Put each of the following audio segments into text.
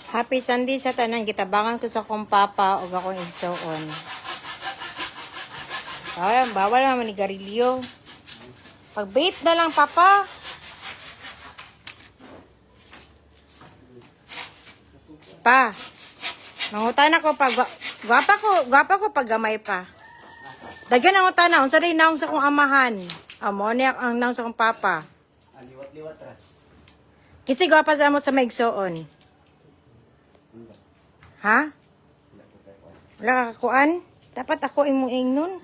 Happy Sunday sa tanan, gitabangan ko sa kong papa o akong igsoon. Bawal naman ni garilyo. Pag-vape na lang, papa. Pa, mangutan ako pag gwapa ko pag gamay pa. Daghan ang utana, unsa day naong sa kong amahan. Amo ni ang naong sa kong papa. Liwat-liwat ra. Kasi gwapa sa mo sa maigsoon. Ha? Wala ka kuan? Dapat ako imuing nun.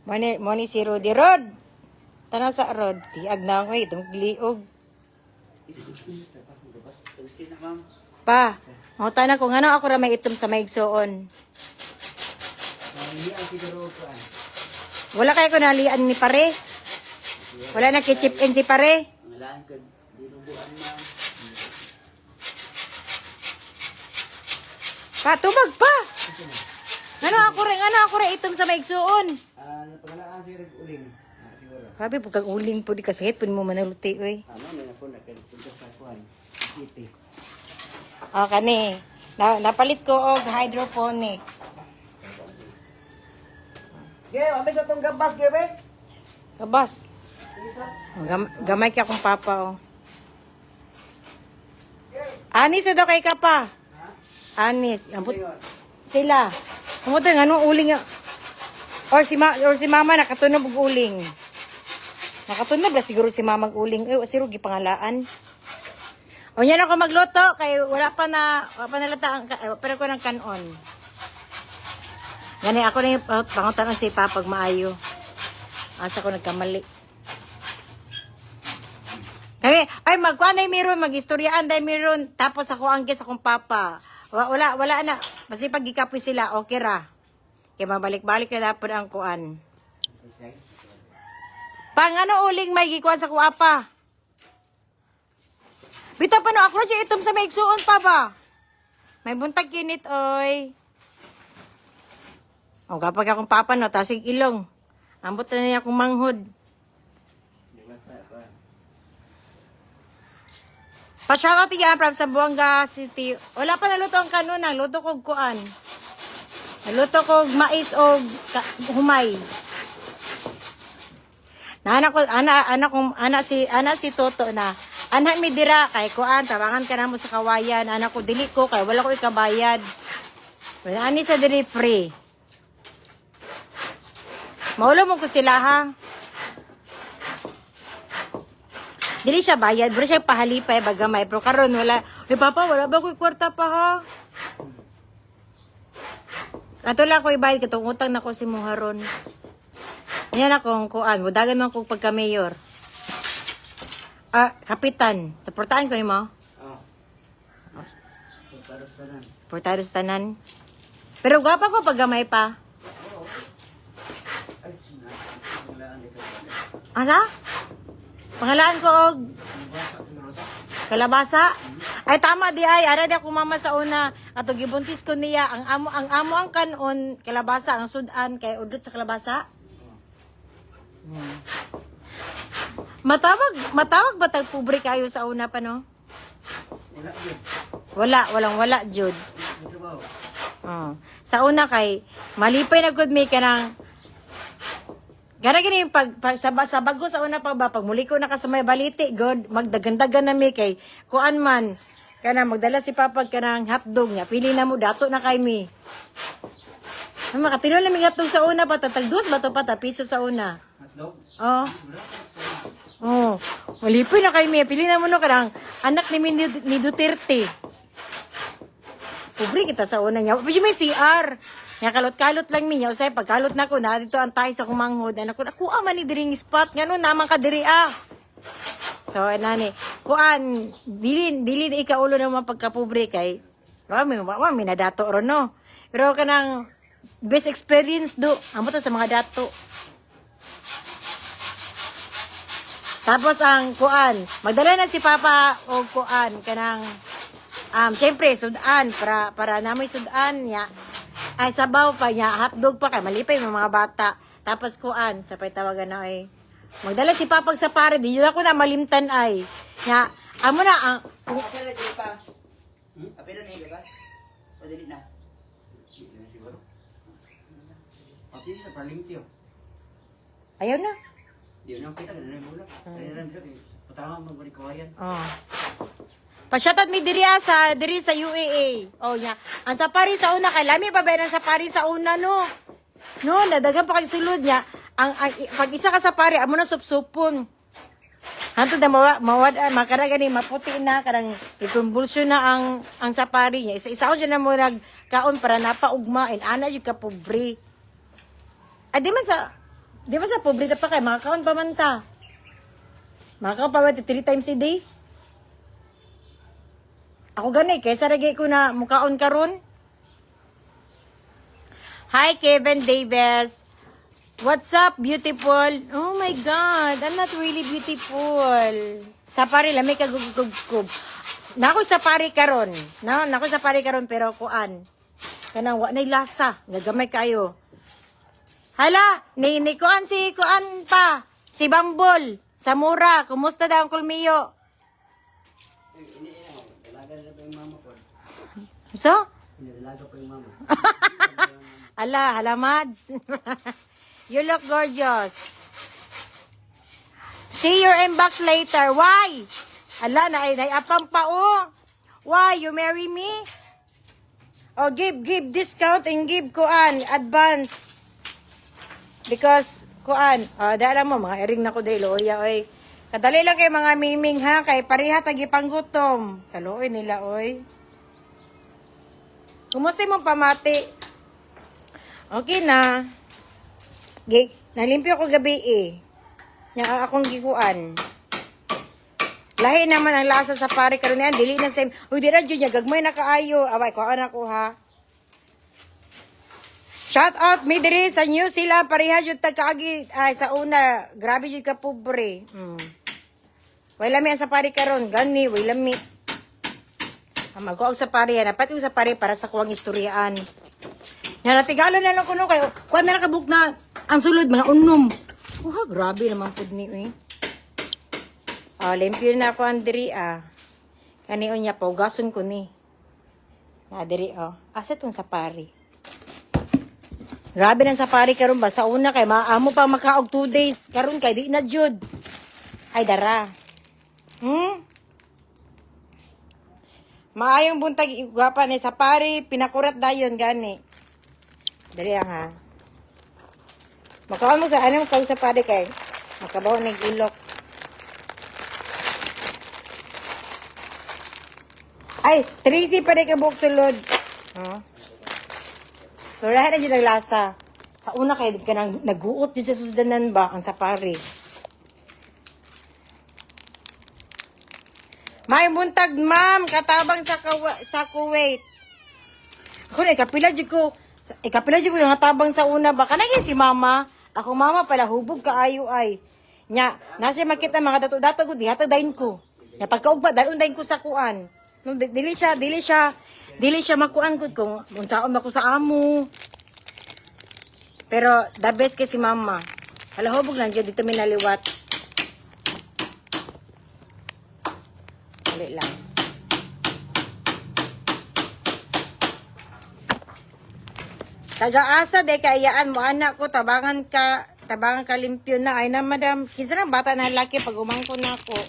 Moni si Rudy. Rod! Tanaw sa Rod. Diag na ako eh. Itong liog. Pa, mangutan ako. Ngano ako ra may itom sa maigsoon? Wala kayo ko nalian ni pare? Wala na kitchip in si pare? Ngalaan ka dinubuan na. Pa, tubag pa! Ngano ako ra itom sa maigsoon? Napangalaan si Red Uling. Siguro. Sabi, pagkag uling po di kasahit, pwede mo manaluti, uy. May ako nagpunta sa Kuan City. Kani. Napalit ko og hydroponics. Gay, abe sa tong gabas, gebe. Kabas. Gamay ka akong papa, oh. Anis daw kay ka pa. Anis. Sila. Kumuta nga nung uling. Or si mama nakatunog og uling. Nakatunog ba siguro si mama og uling. Si Rugi pangalaan. O yan ako magluto kay wala pa nalata pero ko ng kanon. Gani ako na yung pangutan si papa pag maayo. Asa ko nagkamali. Kami, ay magkuan ay meron, mag-istoryaan dahil meron. Tapos ako ang guess akong papa. Wala na. Basta pag gikapoy sila, okay ra. Kaya mabalik-balik na dapat ang kuan. Pang ano uling may gikuan sa kuapa? Bita pa no, ako na siya itom sa maigsuon pa ba? May buntag kinit, oy. O kapag akong papa no, tasig ilong. Ambot na niya akong manghod. Pa-shoutout yan from Zamboanga City. Wala pa naluto ang kanunang. Luto kog kuan. Naluto kog mais o humay. Ana si Toto na. Anak mi dira kay kuan tabangan ka namo sa kawayan. Anak ko dili ko kay wala ko ikabayad. Wala ani sa diri free. Maulo mo ko sila ha. Dili siya bayad, bro siya pahalipay bagamay. Pero karon wala. Papa, wala ba ko kwarta pa ha? Ato lang ko ibayad katong utang na ko si Muharon. Yan akong kuan, mudagan man ko pagka mayor. Kapitan, suportahan ko nimo. Portados tanan. Pero gwapa ko paggamay pa. Asa? Pangalaan ko og kalabasa. Ay tama di ay ara di ako mama sa una ato gibuntis ko niya ang amo ang kanon kalabasa ang sudan kay udot sa kalabasa. Matawag ba tag pobre kayo sa una pa no? Wala jud. Sa una kay malipay na gud mi kanang gara gini pag sa bago sa una pa ba pag muli ko na ka sa may baliti god magdagandagan na mi kay kuan man kana magdala si papa kanang hotdog nya pili na mo dato na kay mi. Makatino lang mi hotdog sa una pa tatag dos ba to pa ta piso sa una. Hotdog? Oh. Malipay na kay mi pili na mo no kanang anak ni Duterte. Pobre kita sa una nya. Pwede may CR. Nga kalot-kalot lang niya. Usay, pagkalot na ko, na dito ang tayo sa kumanghod. Ako man ni diring spot. Nga no, naman ka diri So, nani, kuan, dili ikaulo naman pagkapobre kay, may nadato ron no. Pero kanang, best experience do. Amo to sa mga dato. Tapos ang kuan, magdala na si Papa o kuan, kanang, syempre, sudan, para namoy sudan niya. Ay, sabaw pa niya, hotdog pa kay malipay mga bata. Tapos kuan, sa pay tawagan na ay. Magdala si Papag sa pare, di yun ako na malimtan ay. Nya, amo na ang Apil na dili pa. Apil na ilabas. O dili na. Dili na siguro. Apil sa palimpyo. ayaw na. Di na kita ganun yung bulak. Kaya rin dito. Patama mo balik kawayan. Oh. Pa-shoutout mi diri sa UAA. Oh nya. Ang safari sa una kay lami pa ba ang safari sa una no. No, nadagan pa kay sulod niya. Ang pag isa ka safari amo na supsupon. Hanto na makara gani maputi na karang ikumbulsyon na ang safari niya. Isa-isa ko dyan na mo nagkaon para napaugmain. Ana jud ka pobre. Ay di man sa pobre ta pa kay makakaon pa man ta. Makakaon pa ba 3 times a day? Ako gani, kaysa ragay ko na mukaon karon. Hi, Kevin Davis. What's up, beautiful? Oh my God, I'm not really beautiful. Safari, lami ka gugugugub. Nako safari karon. Nako safari karon pero kuan. Kanang wa nay lasa, gagamay kayo. Hala, ni kuan si kuan pa. Si Bambol, sa mura, kumusta daw ang kulmiyo? Dalaga na pa yung mama ko. So? Dalaga pa yung mama. Hala Mads. You look gorgeous. See your inbox later. Why? Ala, apang pa oh. Why? You marry me? Oh, give discount and give kuan advance. Because kuan, dahil mo mga ering na ko diri loya oy. Kadali lang kay mga miming ha kay pareha tagi panggutom. Kaloy nila oy. Kumusta mo pamati? Okay na. Nalimpyo ko gabi eh. Nya akong gikuan. Lahi naman ang lasa sa pare karon yan, dili na same. Uy, di ra jud nya gagmay na kaayo. Away ko anak ko ha. Shout out mi diri sa New Zealand, pareha jud tagkaagi sa una. Grabe jud ka pobre. Way lami ang safari karon, gani way lami. Magkuag safari yan, dapat yung safari para sa kuwang istoryaan. Yan, natigalo na lang kuno kayo. Kuha na nakabuk na ang sulod, mga unom. Grabe naman po ni eh. Limpyo na ako ang diri Kaniyo niya, paugason ko ni. Diri asa itong safari. Grabe ng safari karon ba? Sa una kay maamo pa makaog 2 days. Karon kay di na jud. Ay dara. Maayong buntag gwapa ni safari, pinakurat dayon gani. Dali lang ha. Makaon mo sa anong kag safari kay makabaw ni ilok. Ay, Tracy pa rin ka buhok sulod. So, lahat na dyan naglasa. Sa una kayo, di ka nang naguot dyan sa susudanan ba, ang safari. May buntag, ma'am, katabang sa Kuwait. Ako na, ikapila dyan ko yung katabang sa una ba. Kanagin si mama. Ako mama pala, hubog kaayo ay. Nya, nasa makita mga dato-dato ko, di hatadayin ko. Nya, pagkaugba, dalundayin ko sa kuan. Dili siya makuan gud kung unsaon ako sa amo. Pero the best kay si mama. Hala hubog lang dito minaliwat. Dali lang. Taga-asa de kayaan mo anak ko tabangan ka limpyo na ay na madam. Kinsa na bata na laki pag umangko na ako.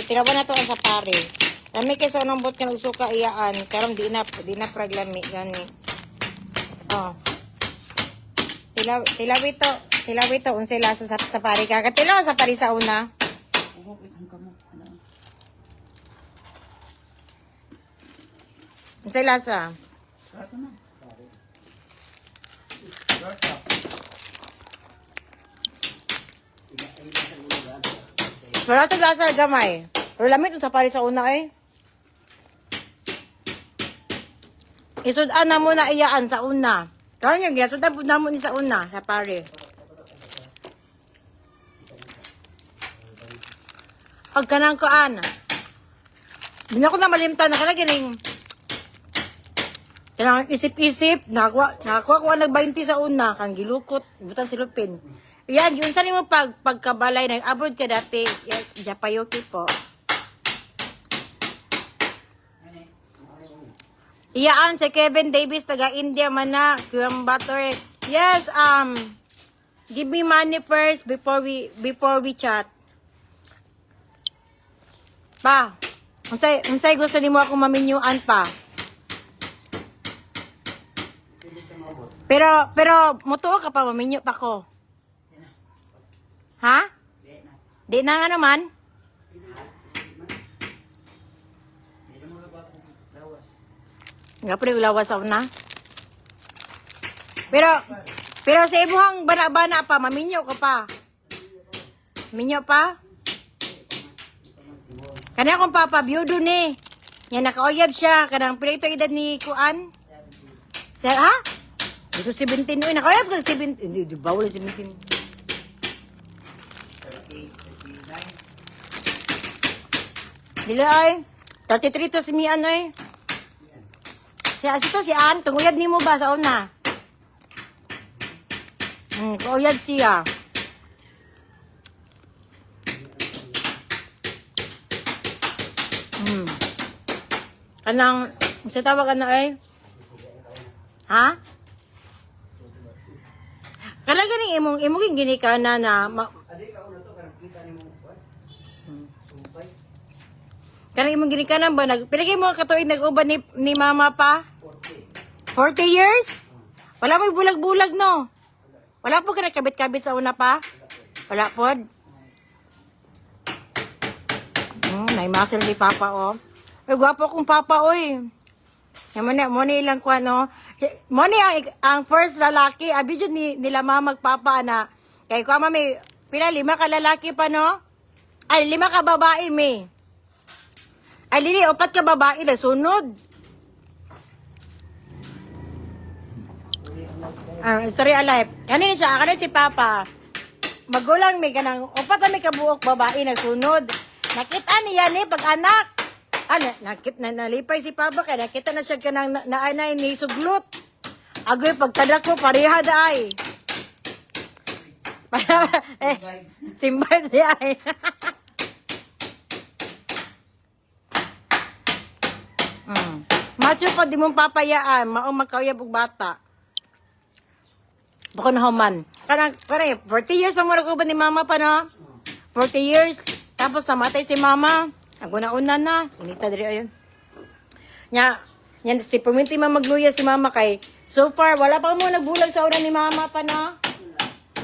Tirawan na to ang safari. Lami kaysa unang bot ka nagsuka iyaan. Karong di na praglami. Gani. Tilawi to. Unsay lasa sa safari ka. Katilaw sa safari sa una. Unsay lasa? Wala ito lasa gamay. Pero lamit ito safari sa una eh. Isudan na muna iyaan sa una. Kaya nga, ginasudan po na muna sa una, safari. Pagka nang kaan, hindi na ko na malimtan na kanagiling. Kailangan isip-isip, nakakuha ko nag-20 sa una, kang gilukot, butan silupin. yan, yun sa mo pagkabalay, nag-abroad ka dati, Japayoki po. Iyaan si Kevin Davis, taga-India man na, Coimbatore. Yes, give me money first before we chat. Pa, unsay gusto nimo ako maminyuan pa. Pero mutuo ka pa maminyo pa ko. Ha? Di na nga naman. Nga pa rin lawas ako na. Pero sa imuhang bana-bana pa, maminyo ka pa. Minyo pa? Kanya akong papa, biyudo ni. Yan, nakauyab siya. Kanang pila ito edad ni Kuan? Ha? Ito 17. Uy, nakauyab ka 17. Hindi, bawal 17. Dila ay. 33 to si Mian ay. Siya, ito si Ann, tunguyad ni mo ba sa una? Kauyad siya. Kanang, sa tawag ka na ay? Ha? Kalaga ni imong gini ka na kanang imong gini ka na ba? Pilagay mo katuig nag-uban ni mama pa? 40 years? Wala mo bulag-bulag, no? Wala po ka nakabit-kabit sa una pa? Wala po? Naimasal ni Papa, oh. Ay, gwapo akong Papa, oy. Mo ni ilang kwa, no? Mo ni ang first lalaki, abidyo nila mama magpapa na. Kaya ko may pila 5 ka lalaki pa, no? Ay, 5 ka babae, me. Ay, lili, 4 ka babae na sunod. Story alive. Kanina siya, kanina si Papa. Magulang may kanang, 4 may kabuok babae na sunod. Nakita niya ni pag anak. Nalipay si Papa kaya nakita na siya kanang naanay ni suglot. Agoy pagtadak ko pareha daay. Simbay siya ay. Macho pa di mong papayaan, maong magkauyab og bata. Bako na human. Kanang 40 years pa mo nag-uban ni mama pa, no? 40 years. Tapos namatay si mama. Ang una-una na. Unita diri ayun. Yan, si Puminti magluya si mama kay so far, wala pa mo nagbulag sa una ni mama pa, no?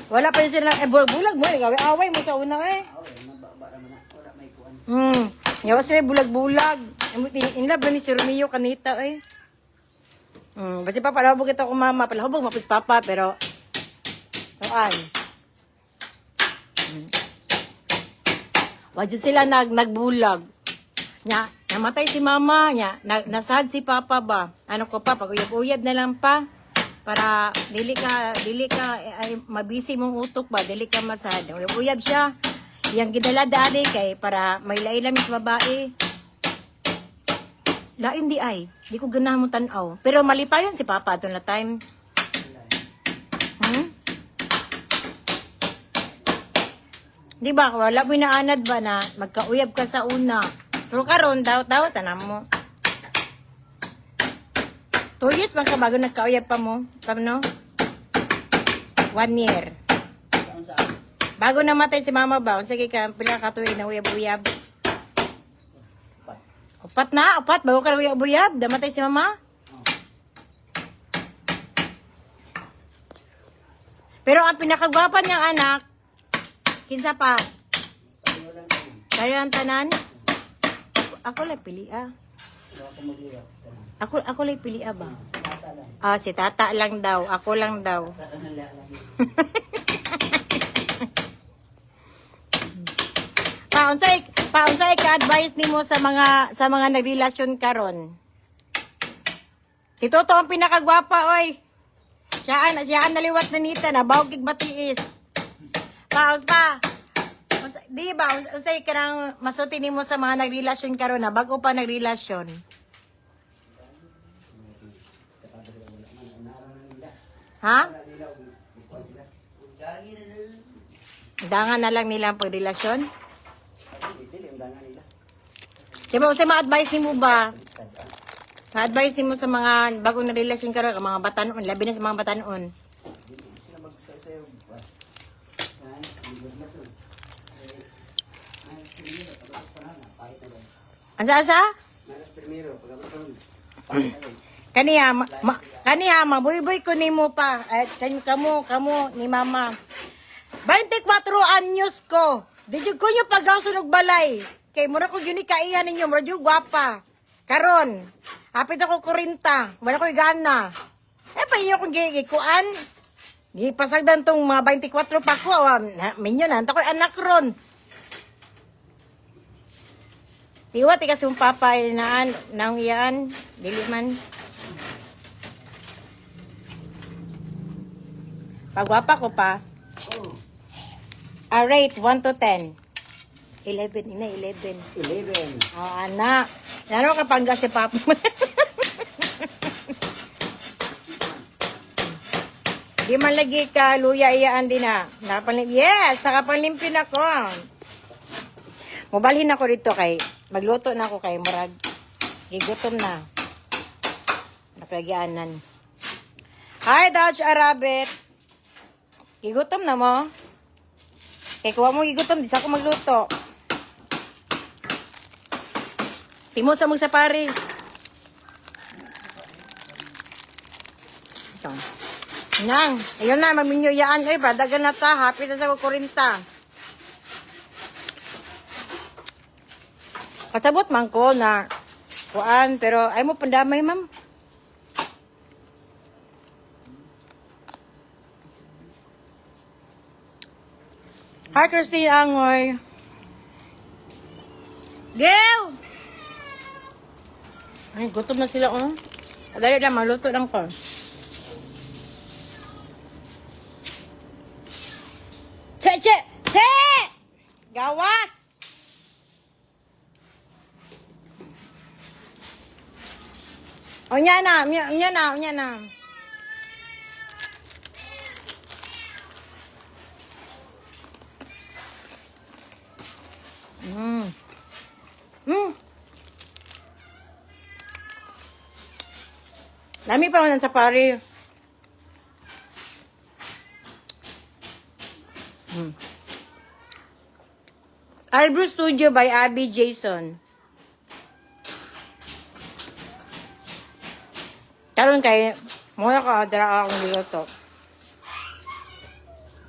Wala pa yun sila. Bulag mo. Away mo sa una, eh. Yawa sila bulag-bulag. Inlab na ni si Romeo kanita, eh. Basi pa, palahubog ito kung mama. Palahubog mapos papa, pero tuan. Wajud sila nagbulag. Namatay si mama. Nasad si papa ba? Ano ko pa, pag-uyab-uyab na lang pa. Para dili ka ay mabisi mong utok ba, dili ka masad. Uyab siya. Yang gidala dali kay para may laila mis babae. Lain di ay, di ko ganahan mo tanaw. Pero mali pa yun si Papa doon na time. Di ba, wala mo inaanad ba na magkauyab ka sa una. Pero karon daw tanam mo. 2 years man ka bago nagkauyab pa mo. No? 1 year. Bago namatay si mama ba? Sige ka, pila ka tuwing na uyab-uyab. 4 na, 4. Bago ka na uyab-uyab, namatay si mama. Pero ang pinakagwapa niyang anak, kinsa pa? Kayo ang tanan? Ako lang pili, Ako lang pili, ba? Si tata lang daw. Ako lang daw. Paunsay ka-advise nimo sa mga nagrelasyon karon? Si Toto ang pinakagwapa, oy. Siya ang naliwat na nita na bawg kig batiis. Paus pa. Di ba unsay kanang masuti nimo sa mga nagrelasyon karon na bago pa nagrelasyon? Ha? Dangan na lang nila ang pagrelasyon. Dili ang dana nila. Di ba, usay ma-advise ni mo ba? Ma-advise ni mo sa mga bagong na relasyon ka rin, mga batanon, labi na sa mga batanon. Sila magsasayaw ba? Yan, libod na to. Primero, pagkabas pa na, pahit na ba? Asa? Malas primero, pagkabas pa na, pahit na ba? Kaniya, mabuy-buy ko ni mo pa. At kamo, ni mama. 24 anyos ko. Di jud ko yung pagaw sunog balay. Kay mura ko yun ikaihan ninyo, mura jud gwapa. Karon, hapit ako 40. Wala ko gana. Pa inyo kung gikuan. Gipasagdan tong mga 24 pa ko. Minyo na, ko anak ron. Tiwa, tikas yung papay na nang yan. Dili man. Pagwapa ko pa. Oh, Rate 1 to 10. 11, ina 11. 11. Oh, anak. Lalo kapag si Papa. Di man lagi ka luya iyaan din na. Yes, nakapanlimpin ako. Mubalhin ako dito kay magluto na ako kay murag. Gigutom na. Napagyaanan. Hi, Dodge Arabet. Gigutom na mo? Kaya kuha mo gigutom, di sa ako magluto. Timo sa mong sapari. Ito. Nang, ayun na, maminyo yaan. Ay, bradagan na ta. Happy na sa kukurinta. Kasabot man ko na kuan, pero ay mo pandamay, ma'am. Hi, Christine Angoy. Gil! Ay, gutom na sila, oh. Dali na, maluto lang ko. Che! Gawas! Unya na. Dami pa ng safari. Albrecht Studio by Abby Jason. Karon kay muna ka dara akong niluto.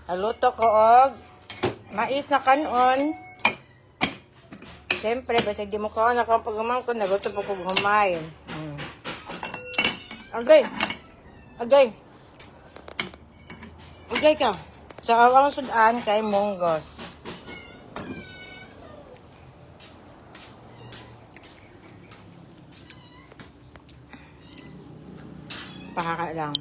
Aluto ko og mais na kanon. Siyempre, basta di mo ka nakapagaman ko, nagutom ko humay. Agay ka. Sa awang sudan kay Monggos. Pakaka lang.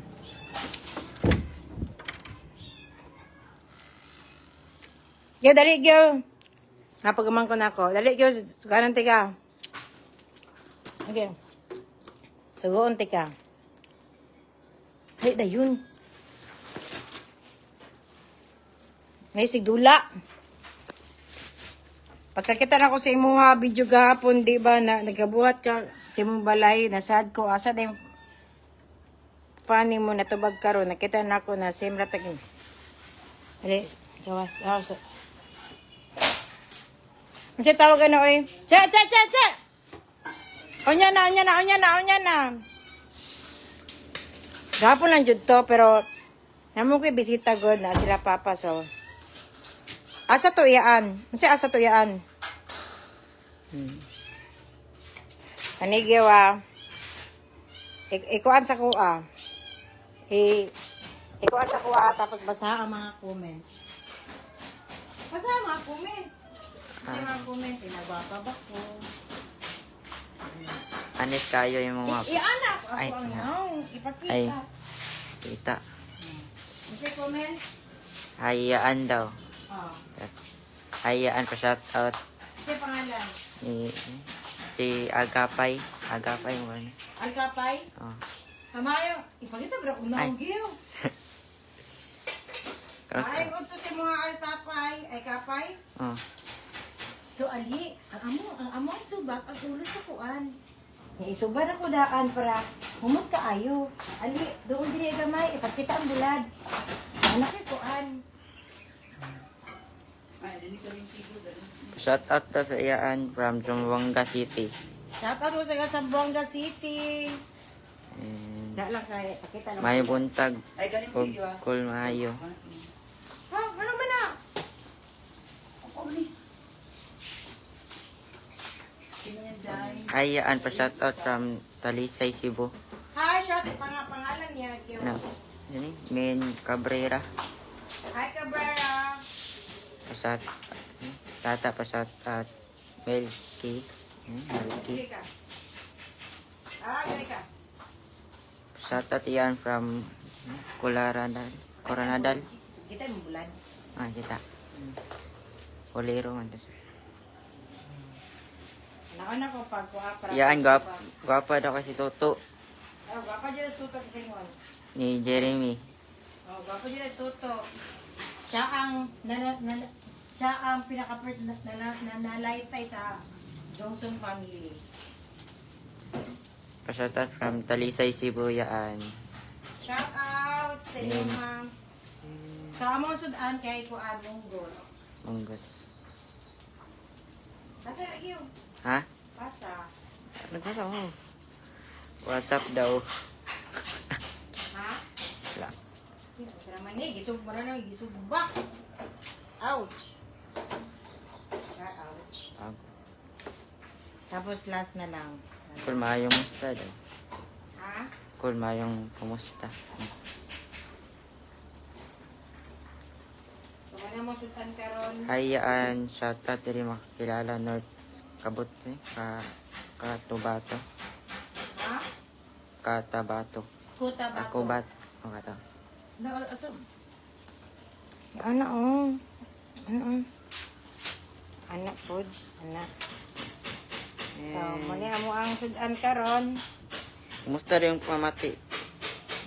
Yo, dali, yo. Napagaman ko na ako. Dali, yo. Kanan tika. Okay. Sugoon tika. Dali, dayon. May sigdula. Pagkakita na ko sa imuha video gahapon, di ba, na nagkabuhat ka sa imong balay, nasad ko, asa na yung funny mo, natubag ka ron, nakita na ako na same ratagin. Dali, tawa, Kasi tawagan na, oy. Che! Onya na. Gahapon lang jud to, pero naman ko bisita god na sila papa, so. Asa to iyaan? Anigyawa. Ikuan sa kuha. Ikuan sa kuha, tapos basa ang mga comment. Basa ang mga comment. Kasi mga comment, pinagwapa ba ko? Anis kayo yung mga... Ianak! Ay, Ako ang ipakita. Ay. Kita. Kasi comment? Hayaan daw. Oh. Hayaan pa shout out Kasi pangalan? ni si Agapay. Agapay mo rin. Alkapay? Oh. Kamayo, ipakita ba unang Ay. giyo? Tapos, Ay, kung to si mga altapay, ay kapay. oh. So, ali, ang among subak, ang ulo sa kuan. Isuban ako daan para humot ka ayo. Ali, doon diri gamay, ipakita ang bulad. Anak kay kuan. Ay, dili ka rin sigo. Shout out to sa iyaan from Zamboanga City. Shout out sa Zamboanga City. And Da lang kay, pakita lang. may buntag Ay, galing ug video ah. cool maayo. Ha, ano man na? Ako ni. Sino yan, Day? Ayaan pa shout out from Talisay, Cebu. Hi, shout pangalan niya. Ano? Yan Min Cabrera. Hi, Cabrera. Pasat. Tata pasat at Melky. Melky. Dili ka. Dili ka. Shout out yan from Colaradal. Coronadal. Kita mo bulad. Ah, kita. Colero man to. Nauna ko pag kuha para. Yan, gwapa daw kasi Toto Oh, gwapo dyan ang tuto kasi mo. ni Jeremy. Oh, gwapo dyan ang tuto. Siya ang siya ang pinaka-first na nalaytay sa Johnson family. Pa-shout out from Talisay, Cebu yan. Shout out sa inyo Amen. mga sa among sudan kay kuan Munggos. Munggos. Kasi lagi yung Ha? pasa. Nagbasa mo. WhatsApp daw. Ha? Wala. Sa naman ni, gisug mo na gisubak. Ouch. Siya, ouch. Tapos last na lang. Cool maayong musta daw. Ha? Cool maayong kumusta. So, kanya mo sultan karon. Hayaan, shout out diri makakilala North Kabut Katubato. Ha? Katabato. Kuta ba? Ako bat. O kato. Aso. Anak, oh. Anak po. Anak. So, muli mo ang sudan karon. Kumusta rin yung pamati?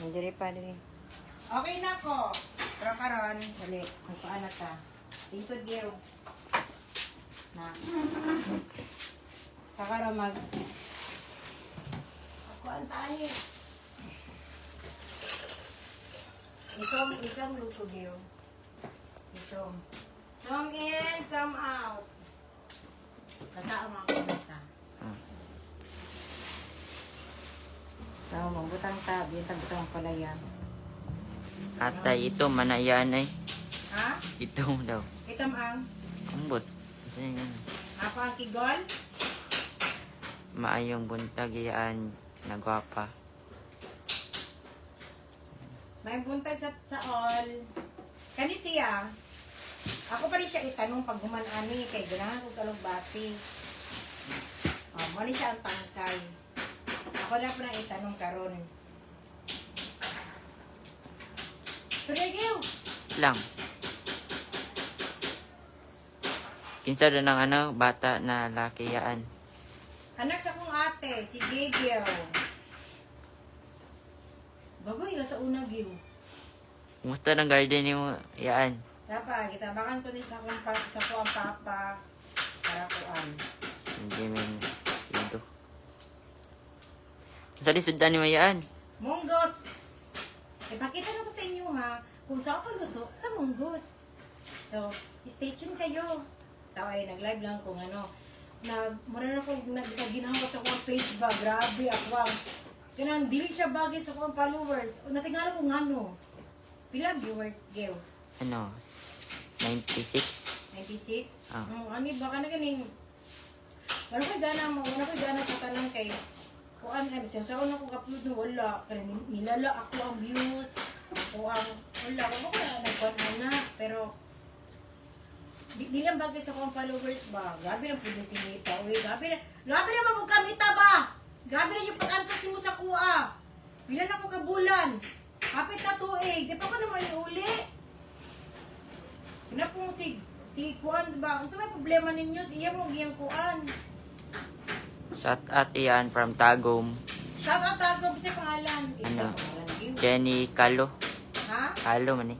Hindi pa din. Okay na ko. Pero karon, dali. Ang paanak ka. Tingkod giyo. Na. Sa karon mag... Ako ang tayo. Isom luto giyo. Isom. Some in, some out. Kasama ang kumita. So, mambutang ta, bintang-butang pala yan. Atay, ito manayan ay. Ha? Ito daw. Itam ang, Ambot. Ito yan. apa ang kigol? Maayong buntag yan. Nagwapa. May buntag sa all. Kani siya, ako pa rin siya itanong pag humanani kay ganahan ko kalugbati. Mali siya ang tangkay. Ako na po na itanong karon. Pero Lang. Kinsa doon ng ano, bata na laki yan. anak sa kong ate, si Gigil. Bagoy ka sa una, Gil. Kumusta ng garden mo yan? Sapa, kitabakan ko din sa kong papa para kuan. Hindi man sido. Sa sudan ni mo yan? Munggos! Ipakita na ko sa inyo ha, kung saan ko luto, sa munggos. So, stay tuned kayo. Tawa ay nag-live lang kung ano. Mura na akong naginawa sa kong page ba, grabe ako ang ganang dili siya bagay sa kong followers. Natingala ko nga no. Pila viewers, Gil? Ano? 96? 96? Ah. Ano baka na ganing wala ko gana sa tanang kay kuan ay sa una ko upload no wala pero nilala ako ang views o ang wala ko na nagkuan na pero di lang bagay sa kong followers ba grabe na pud si Mita uy grabe na magkamita ba grabe na yung pag-antos mo sa kuha pila na ko ka bulan kapit na tuig di pa ko naman iuli na pong si kuan ba kung sa may problema ninyo iya mo giyang kuan. Shout out yan from Tagum. Shout out ako sa pangalan. Ano? Pangalan, Gil. Jenny Calo. Ha? Calo man eh.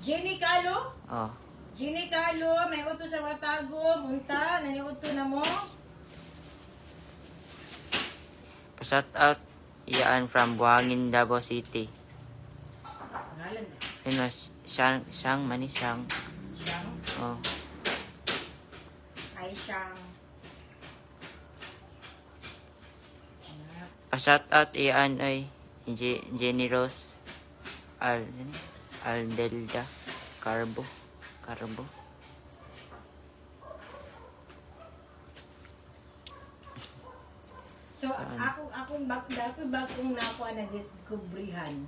Jenny Calo? Oh. Jenny Calo, may uto sa Watago, munta, naniuto na mo. Shout out Ian from Buhangin, Davao City. Ngalan na. Ano, siyang, mani siyang. Siyang, Oh. ay siyang. Shout out Ian ay Jenny Rose Aldelda Carbo. So, akong bagong nakuha na diskubrihan.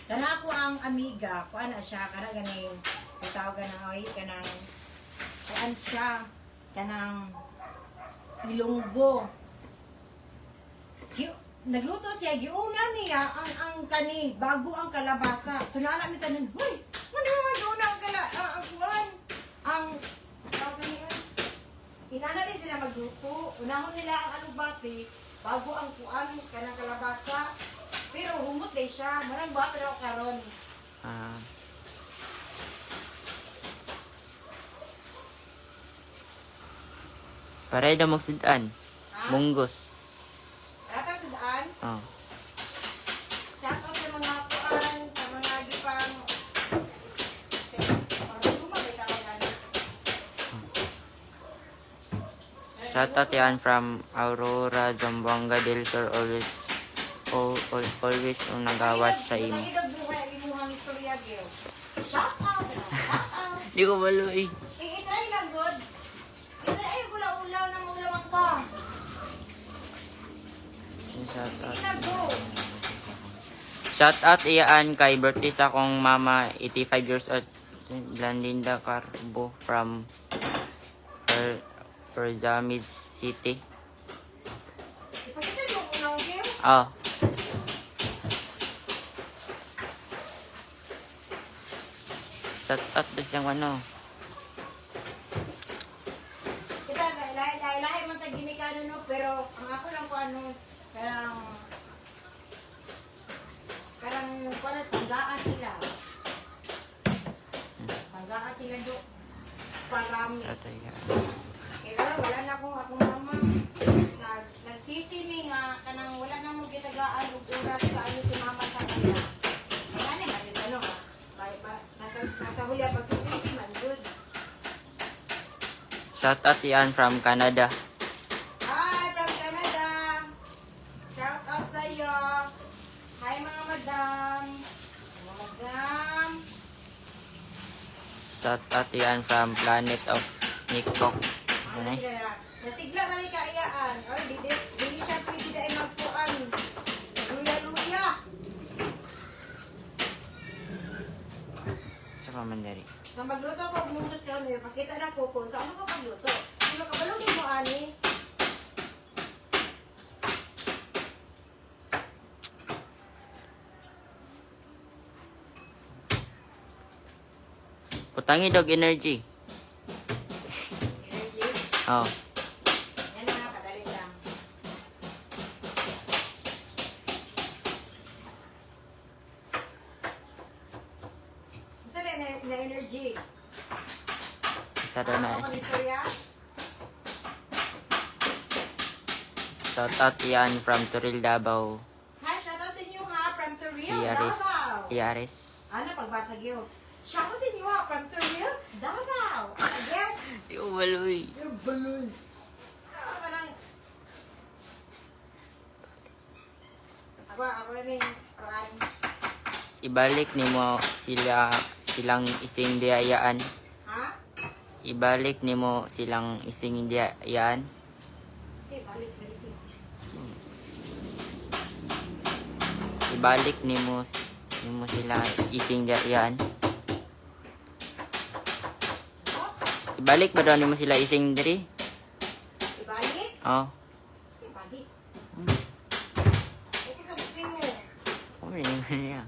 Kana ako ang amiga, kuan na siya, kana ganing, sa tawag na, oy, kanang, kuan siya, kanang, ilonggo. Nagluto siya, giuna niya ang kani, bago ang kalabasa. So, naalam niya tanan, huy, ano nga ang kuan, ang, tawag niya, inana din sila magluto. Unahon nila ang alubati bago ang kuan kanang kalabasa. Pero humot day siya. Marang bata daw karon. Paray daw magsudan. Munggos. Rata sudaan. Oh. Shout out sa mga kuan, sa mga gipang Shout out yan from Aurora, Zamboanga del Sur. Always yung nag-watch sa imo. Shout out! Shout out! Di ko maloy. I-try lang, good. I-try ko lang ulaw ng ulaw ako. Shout out. Inago. Shout out iyan kay birthday sa akong mama, 85 years old. Blandinda Carbo from Perzamis City. Ipakita mo ulaw, Gil. Oh. Shout out doon siyang ano. Kita, lahi man tag ginikano no, pero ang ako lang ko ano, karang panggaan sila. Panggaan sila do. Parami. Shout out yan. Kaya wala na akong mama. Nagsisini nga, kanang wala na mo gitagaan ug oras kaano si mama sa kanya. Wala na man ano ha. Nasa huli ang pagsisisi man good. Shout out yan from Canada. Hi from Canada. Shout out sa iyo. Hi mga madam. Mga madam. Shout out yan from Planet of Nikok. Ano sila na? Nasigla man ka iyaan. Oy, dili siya pwede ay magpuan. Luya-luya. Sa pamandari. Sa magluto ko, mungus ka ano, makita na po kung saan mo magluto. Sino ka balong mo, ani? Putangi dog energy. Energy. Oh. Yan na, kadali lang. Gusto na energy? Isa doon na. Ako ni Surya? Shout out yan from Turil, Davao. Hi, shout out sa inyo ha, from Toril, Iaris. Davao. Iaris. Ano, pagbasag yun? Shout out sa inyo ha, from Toril, Davao. Again, Di ko maloy. yung balon. Parang, ako na rin, kuhaan. Ibalik ni mo silang ising diayaan. Ha? Ibalik ni mo silang ising diayaan. Sige, balis. Ibalik ni mo sila ising diayaan. Ibalik ba daw ni mo sila ising diri? Ibalik? Oh. Sige, balik. Ito sa gusto mo. Oh, niya.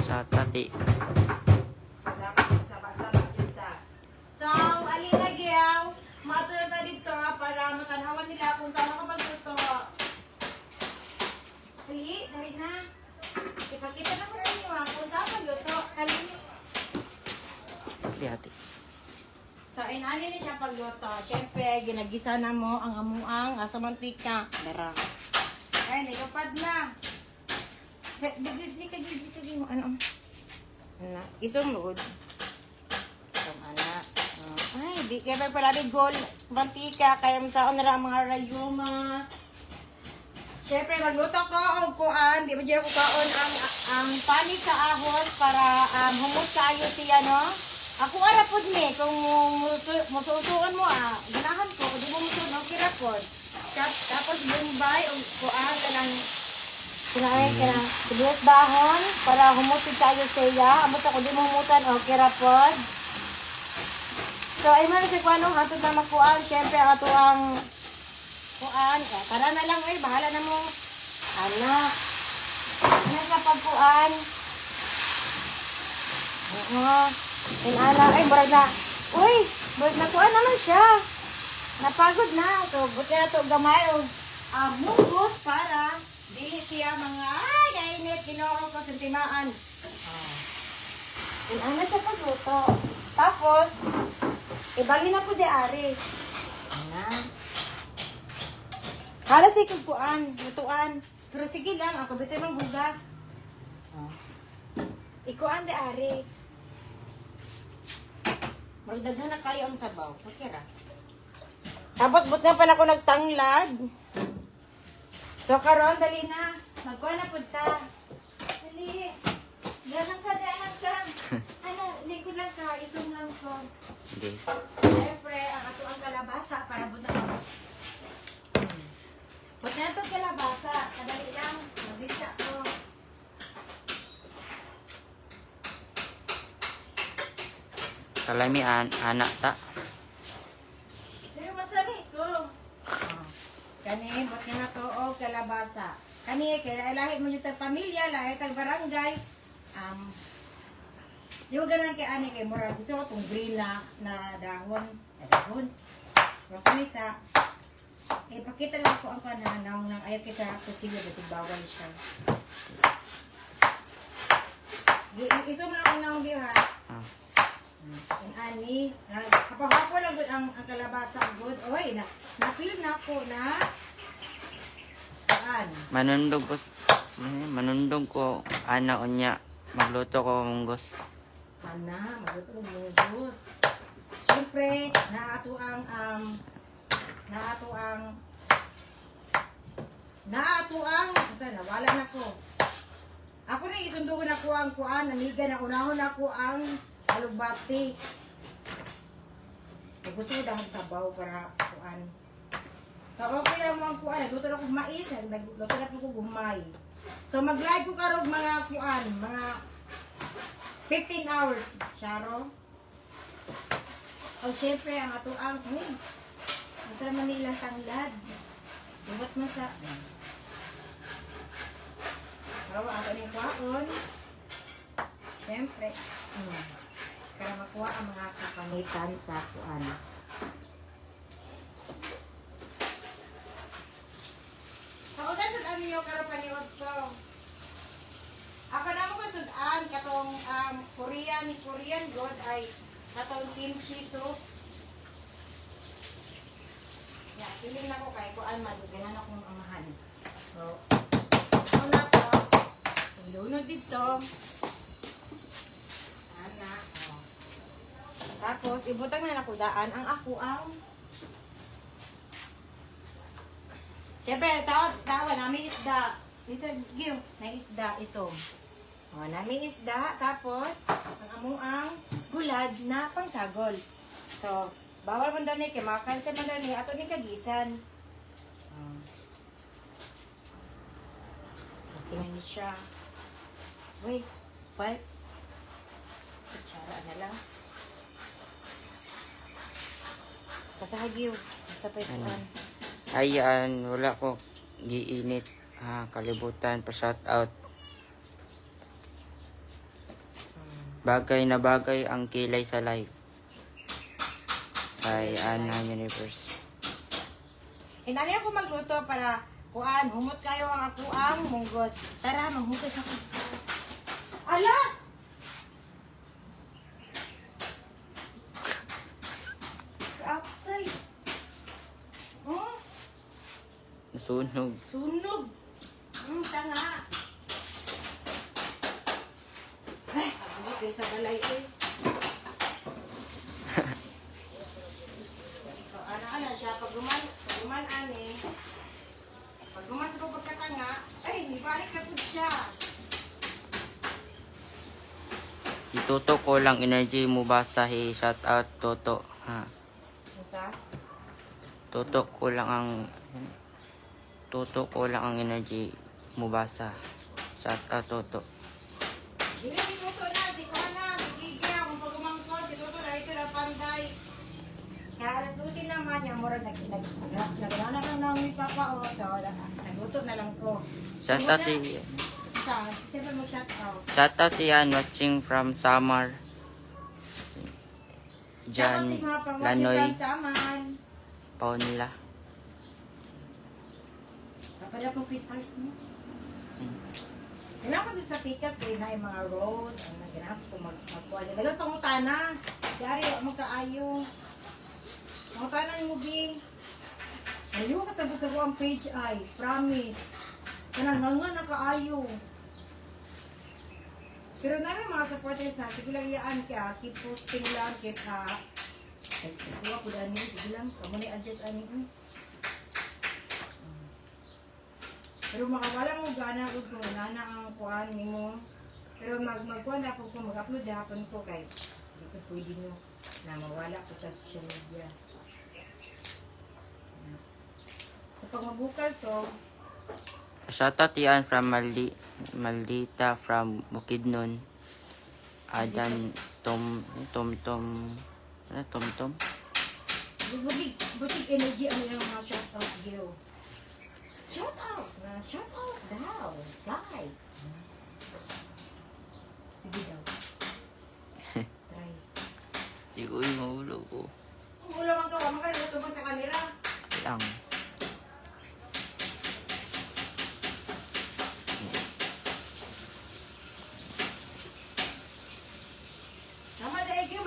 Sa tati. So, alina Giyaw, matuloy ta dito para matanawan nila kung saan ako magluto. Ali, dali na. Ipakita na ko sa inyo kung saan magluto. Kalini. Di ate. So, inani ni siya pagluto. Siyempre, ginagisa na mo ang amuang sa mantika. Dara. Ay, nilupad na. Dili mo. Ano? Ano? Isumod. Anak. Ay, di kaya pala di gold mantika. Kaya masaon na lang mga rayuma. Siyempre, magluto ko o kuan. Di ba dyan ko kaon ang panig sa ahos para humot kayo siya, no? Ako ara pod me kung mususuon mo ganahan ko di mo musuon okay ra pod. Tapos bombay o kuan kanang kanang sibuyas dahon para humutid kayo siya. Amot ako di mo humutan okay ra pod. So ay man si kuano hatod na makuan syempre ato ang kuan para na lang bahala na mo anak. Ano sa pagkuan? Inala, barag na, barag na kuha naman siya. Napagod na. So, buti na ito gamay o mungos para dili siya mga, kainit, ginoo ko, sentimaan. Inala siya pagluto. Tapos, ibagi na po di ari. Halos ikagpuan, lutuan. Pero sige lang, ako bito mang hugas. Ikuan di ari. Magdaghan na kayo ang sabaw. Okay ra. Tapos but na pa na ako nagtanglad. So karon dali na. Magkuha na pud ta. Dali. Dalang ka, dalang ka. Ano, lingkod lang ka, isum lang ko. Hindi. Siyempre, ang ato ang kalabasa para but na. But na ito kalabasa. Kadali lang. Mabisa ko. Kalamian, anak ta. Pero mas lami ko. Kani, ba't nga na to o kalabasa. Kani, kaya lahi mo yung pamilya, lahi tag barangay. Yung ganun kay ani kay Mura, gusto ko itong green na dahon. Dahon. Pero sa pakita lang ko ang kananaw ng ayaw kaysa kutsilyo kasi bawal siya. Iso mo na kung naong di ha. Ang ani, kapahapo lang good ang kalabasa good. Oy, na-feel na ako na manundog ko ana unya magluto ko munggos. Ana, maluto ng munggos. Siyempre, naato ang saan nawala na ko. Ako na isundo ko na ko ang kuan, namiga na unahon ako ang alugbati. Gusto ko dahil sabaw para kuan. So okay lang mo ang kuan, nagluto na ko mais, nagluto na ko gumay. So mag-live ko karog mga kuan, mga 15 hours, Sharo. O syempre ang ato ang, masarap man nilang tanglad. Subat mo sa, pero ato ng kuan. Syempre, para makuha ang mga kapamitan sa kuan. Ako na sudan niyo karapaniwag ko. Ako na mo sudan katong Korean god ay katong kimchi soup. Ya, piling na ko kay kuan maduganan akong amahan. So, ako na to. Ilunod dito. Tapos, ibutang na nakudaan ang ako ang siyempre, tawa namin isda. Dito, giyo, na isda, isom. O, namin isda, tapos, ang amuang gulad na pangsagol. So, bawal man daw ni, kaya makakalsa man daw ni, ato ni kagisan. Okay na ni siya. Wait, what? Kutsara na lang. Kasahagyo, sa paitan. Ayan, wala ko giinit. Kalibutan pa shout out. Bagay na bagay ang kilay sa live. Kay Ana Universe. Hinali ako magluto para kuan, humot kayo ang ako ang munggos. Tara, maghugas ako. Ala! Kaapay. Oh, Nasunog. sunog. Tanga. Ay, abot kayo sa balay eh. So, ano siya, pag guman ani, pag guman sa pagkatanga, ay, nibalik na po siya. Si Toto ko lang energy mo basahi. Shout out Toto. Ha. Isa? Toto ko lang ang energy mo basa. Shout out Toto. Dili si Tuto na, si Kuana, si Kikya, kung pag umangkot, si Tuto na ito na panday. Kaya alas 12 naman, yung mura naglanak lang namin papa o, so nagluto na lang ko. Shout out Isa, siyempre mo shout out. Shout out yan watching from Samar. Jan Lanoy Saman. Paunla. Kapala pong crystals mo. Kailangan ko dun sa pikas, kaya na yung mga rose, ang naganahan ko magkuha niya. Dagang pangutana. Dari, magkaayo. Pangutana ni Mugi. Ayaw ka sabi-sabi ang page ay. Promise. Kanang nga nakaayo. Pero namin mga supporters na, sige lang iyaan ka, keep posting lang, keep kuha ko daan niyo, sige lang, kamo ni adjust ani. Pero makawala mo gana ko kung nana ang kuhaan mo. Pero magkuhan na po kung mag-upload na hapon ko kay hindi ko pwede nyo na mawala ko sa social media. So pag mabukal to, Shout out yan from Maldita from Bukidnon. Adan Tom. butig energy ang ilang mga shout out video. Shout out daw, guys. Sige daw. Try. Di ko yung maulo ko. Kung ulo man ka, makalimutan sa camera. Lang. Tama dahil kayo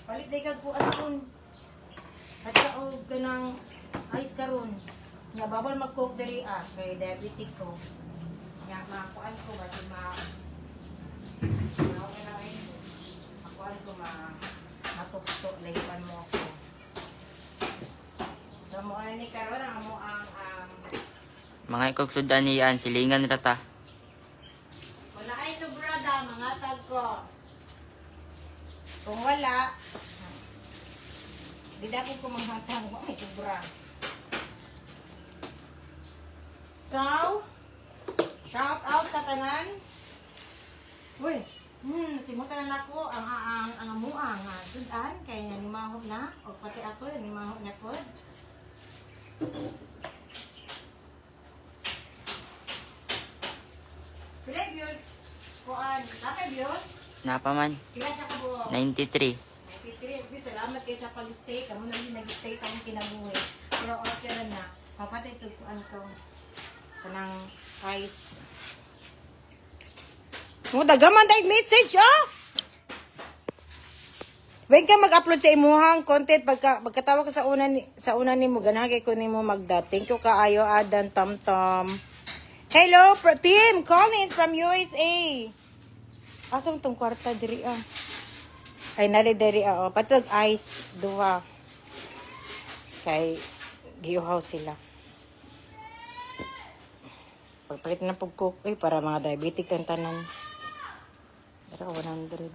palit dahil kag kuan kun. At kaog ka ng ice karon. Nga bawal mag-coke diri kay diabetic ko. Nga makuan ko basi makuan ko matukso laypan mo ako. So mo ni karon ang mo ang Mga ikog sudan niyan, silingan rata. wala ay sobrada, mga tag ko. Kung wala, di dapat ko manghatang mo, may sobra. So, shout out sa tanan. Uy, simutan na ako ang amuang sudan, kaya nanimahog na, o pati ako, nanimahog na po. Pila views? Kuan, kapay views? Napaman. Pila sa kabo? 93. 93. Salamat kayo sa pag-stay. Kamu na din nag-stay sa akong kinabuhi. Pero okay na. Mapatay ito kuan ko. Kanang ice. Dagaman dahil message, When ka mag-upload sa imuhang content, pagkatawa ka sa una ni mo, ganagay ko ni mo magda. Thank you kaayo, Adan Tom. Hello, team! Collins from USA. Asang tong kwarta diri Ay, nali diri patog ice, duha. Kay, giyuhaw sila. Pagpalit na pag-cook, para mga diabetic ang tanan. Pero 100.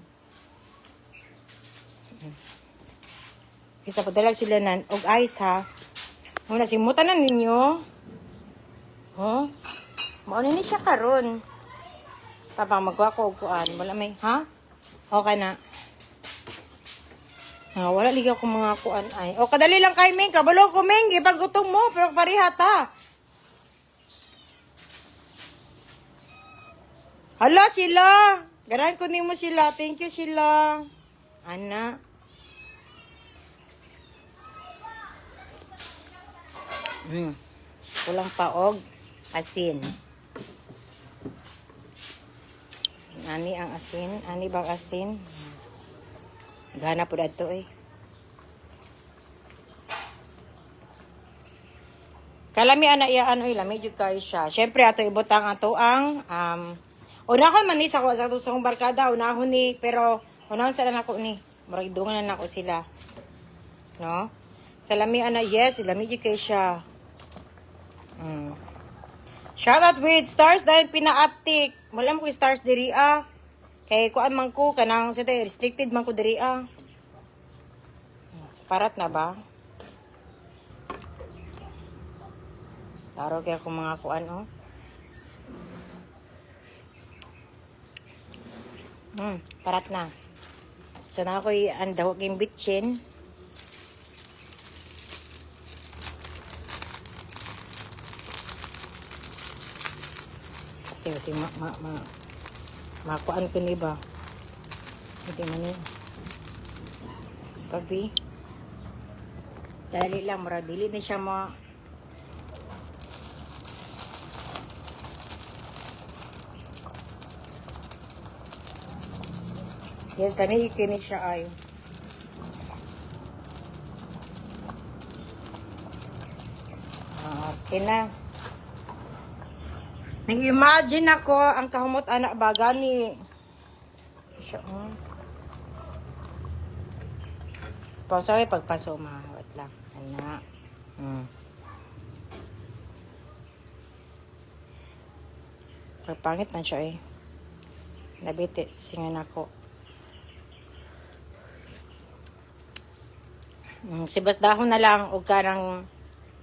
Isa padalag sila og ice ha. Muna simutan na ninyo. Mauna ni siya karon. Tapang magkuha ko og kuan. Wala may, ha? Okay na. Wala ligaw ko mga kuan ay. O kadali lang kay Ming, kabalo ko Ming, ipagutong mo pero parihat ha. Hala sila. Ganahan ko nimo sila. Thank you sila. Ana. Kulang pa og asin. Ani ang asin. Ani bang asin? Gana po dito eh. Kalami ana iya ano lami jud kay siya. Syempre ato ibutang ato ang unahon man ni sa sa barkada unahon ni pero unahon sa nako ni. Murag dungan na nako sila. No? Kalami ana yes, lami jud kay siya. Shout out with stars dahil pina-uptick. Wala mo ko stars diri Kay kuan man ko kanang sa restricted man ko diri Parat na ba? Taro kaya kung mga kuan parat na. So na ako'y andawag yung bitchin. Okay, kasi makuan ko ni ba? Hindi man yun. Gabi. Dali lang, mura. Dili na siya yes, tani ikini siya ay. Okay na. Nag-imagine ako ang kahumot anak ba gani. Siya Pausaway pagpaso mahawat lang. Anak. Pagpangit man siya eh. Nabiti. Singan ako. Sibas dahon na lang o karang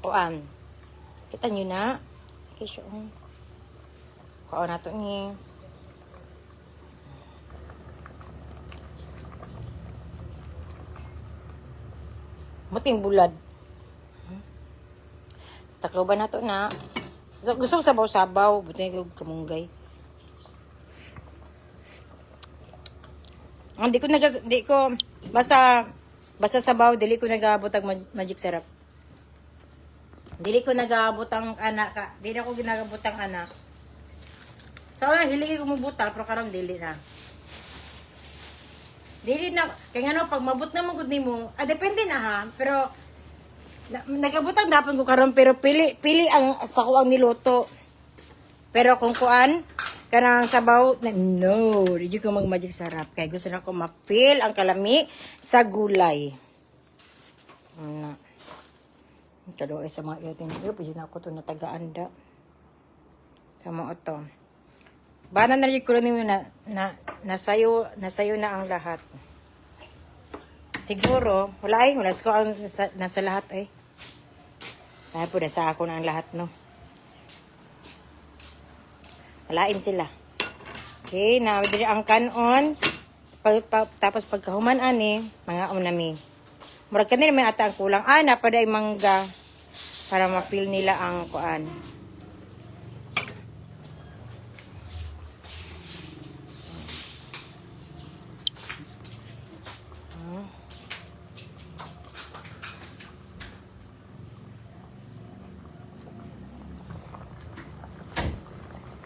kuan. Kita nyo na. Kisyo. Kuan na to ni. Muting bulad. Taklaw ba na to na? Gusto ko sabaw-sabaw. Buti yung kamunggay. Hindi ko, basta sabaw, dili ko nag-aabot ang magic syrup. Dili ko nag-aabot ang anak ka. Dili ako ginagabot ang anak. So, hiligi ko mabuta, pero karang dili na. Dili na, kaya nga no, pag mabut na magod ni mo, depende na ha, pero, nagabutang dapat ko karon pero pili ang sa kuang niluto. Pero kung kuan, kanang sabaw, no, di ko mag-magic sarap. Kaya gusto na ko ma-feel ang kalami sa gulay. Ano. Kado ay sa mga iyating video, pwede na ako ito nataga-anda. Sa mga ito. Bana na rin ko na nasayo na ang lahat. Siguro, wala ko ang nasa lahat ay. Dahil po nasa ako na ang lahat, no. Walain sila. Okay, na diri ang kanon. Tapos pagkahuman ani, mga unami. Murag kanila may ata ang kulang. Napaday mangga para ma-feel nila ang kuan.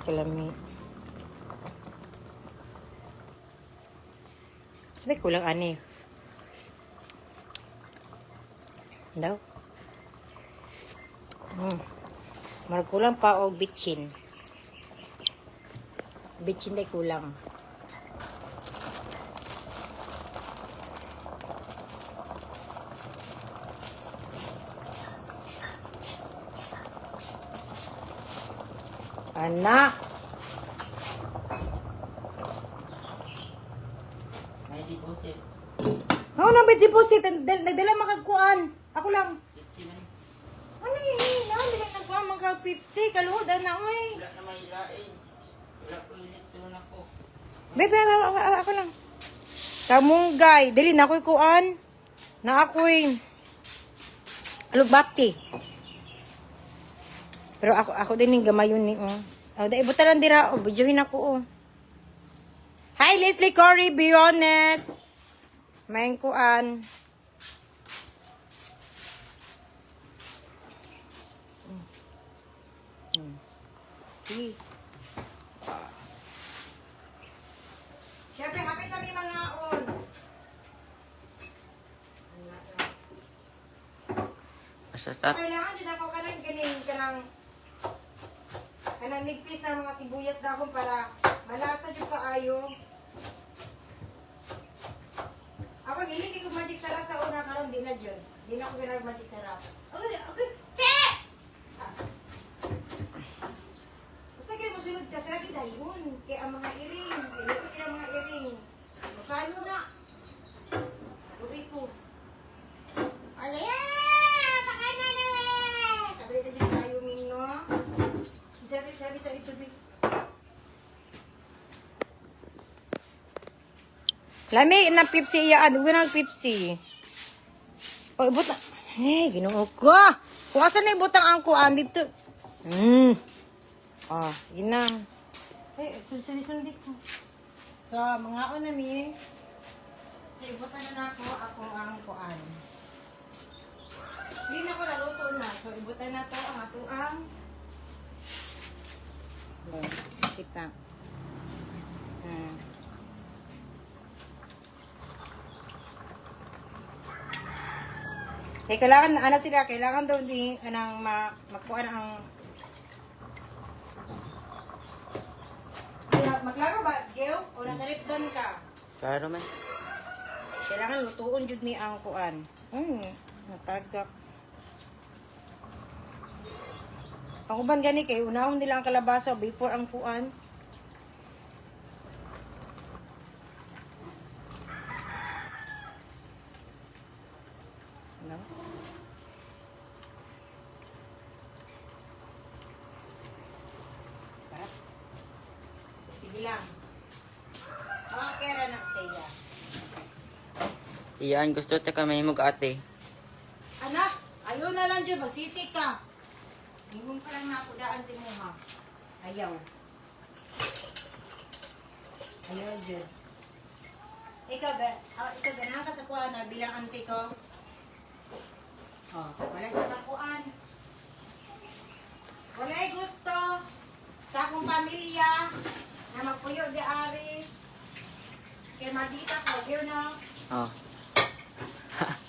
Kalami. Sabi kulang ani. Daw. Marag kulang pa og bitchin. Bitchin day kulang. Anak. May deposit. May deposit. Nagdala makagkuan. Ako lang. Pepsi man. Ano yun? Nagdala nagkuan magka-Pepsi. Kaluhodan na, oy. Wala na may ilain. Wala ko electron ako. Bebe, ako lang. Kamunggay. Dili na ako'y kuan. Na ako'y alugbati. Pero ako din yung gamayon ni ibuta lang dira videohin ako Hi Leslie Cory Biones. Main kuan. Sige. Shout out. Kailangan din ako kanang galing kanang nigpis na mga sibuyas dahon para malasa yung kaayo. Ako hindi ko magic sarap sa una karon di na jud. Di na ko ginag magic sarap. Okay, okay. Che! Basta kayo musulod ka sa dayon kay ang mga iring, kay ang mga iring. Masalo na. Lubi ko. Alaya! Pakana na! Kadali na dyan tayo, Mino. Sari, tubig. Lami na Pepsi iyaan. Huwag na Pepsi. O, ibot na. Ginoo ko. Kung asan na ibutang ang kuan dito. Yun na. Sulit ko. So, mga una mi. So, ibutan na ako ang kuan. Hindi na ko naluto na. So, ibutan na to ang atuang. Kita. Kailangan, kailangan daw din magkuhan ang maglaro ba, Geo? O nasa lipdan ka? Klaro man. Kailangan lutuon jud ni ang kuan. Natagak. Ang uban gani kay unahon nila ang kalabasa before ang kuan. Ano? Sige lang. Mga kera na siya. Iyaan gusto ta ka mahimog ate. Anak, ayaw na lang dyan, magsisi ka. Hingong pa lang na ako daan si Muha. Ayaw. Ayaw dyan. Ikaw ganahan ka sa kuha na bilang auntie ko. Wala siya kakuan. Wala'y gusto sa akong pamilya na magpuyo di ari. Kaya magdita ko, yun no? Oh.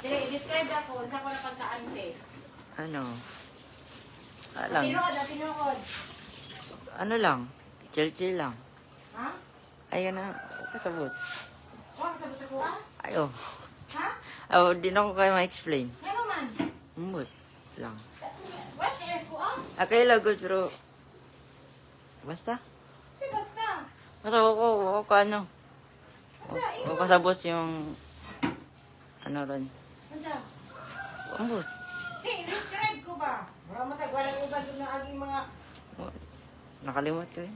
Dire, i-describe ako sa ko na pagka-ante. Ano? Alang. Tinukod. Ano lang? Chill lang. Ha? Ayun na. Kasabot. Kasabot sa kuha? Ayo. Ha? Oh, di na ko kayo ma-explain. Ano man? Umot lang. What? Kailas kuha? Okay lang good pero basta. Si basta. Basta ako ano. Asa? Ako kasabot yung ano ron. Asa? Umot. Hey, describe ko ba? Mura matag walang uban doon na aging mga... Nakalimot ko eh.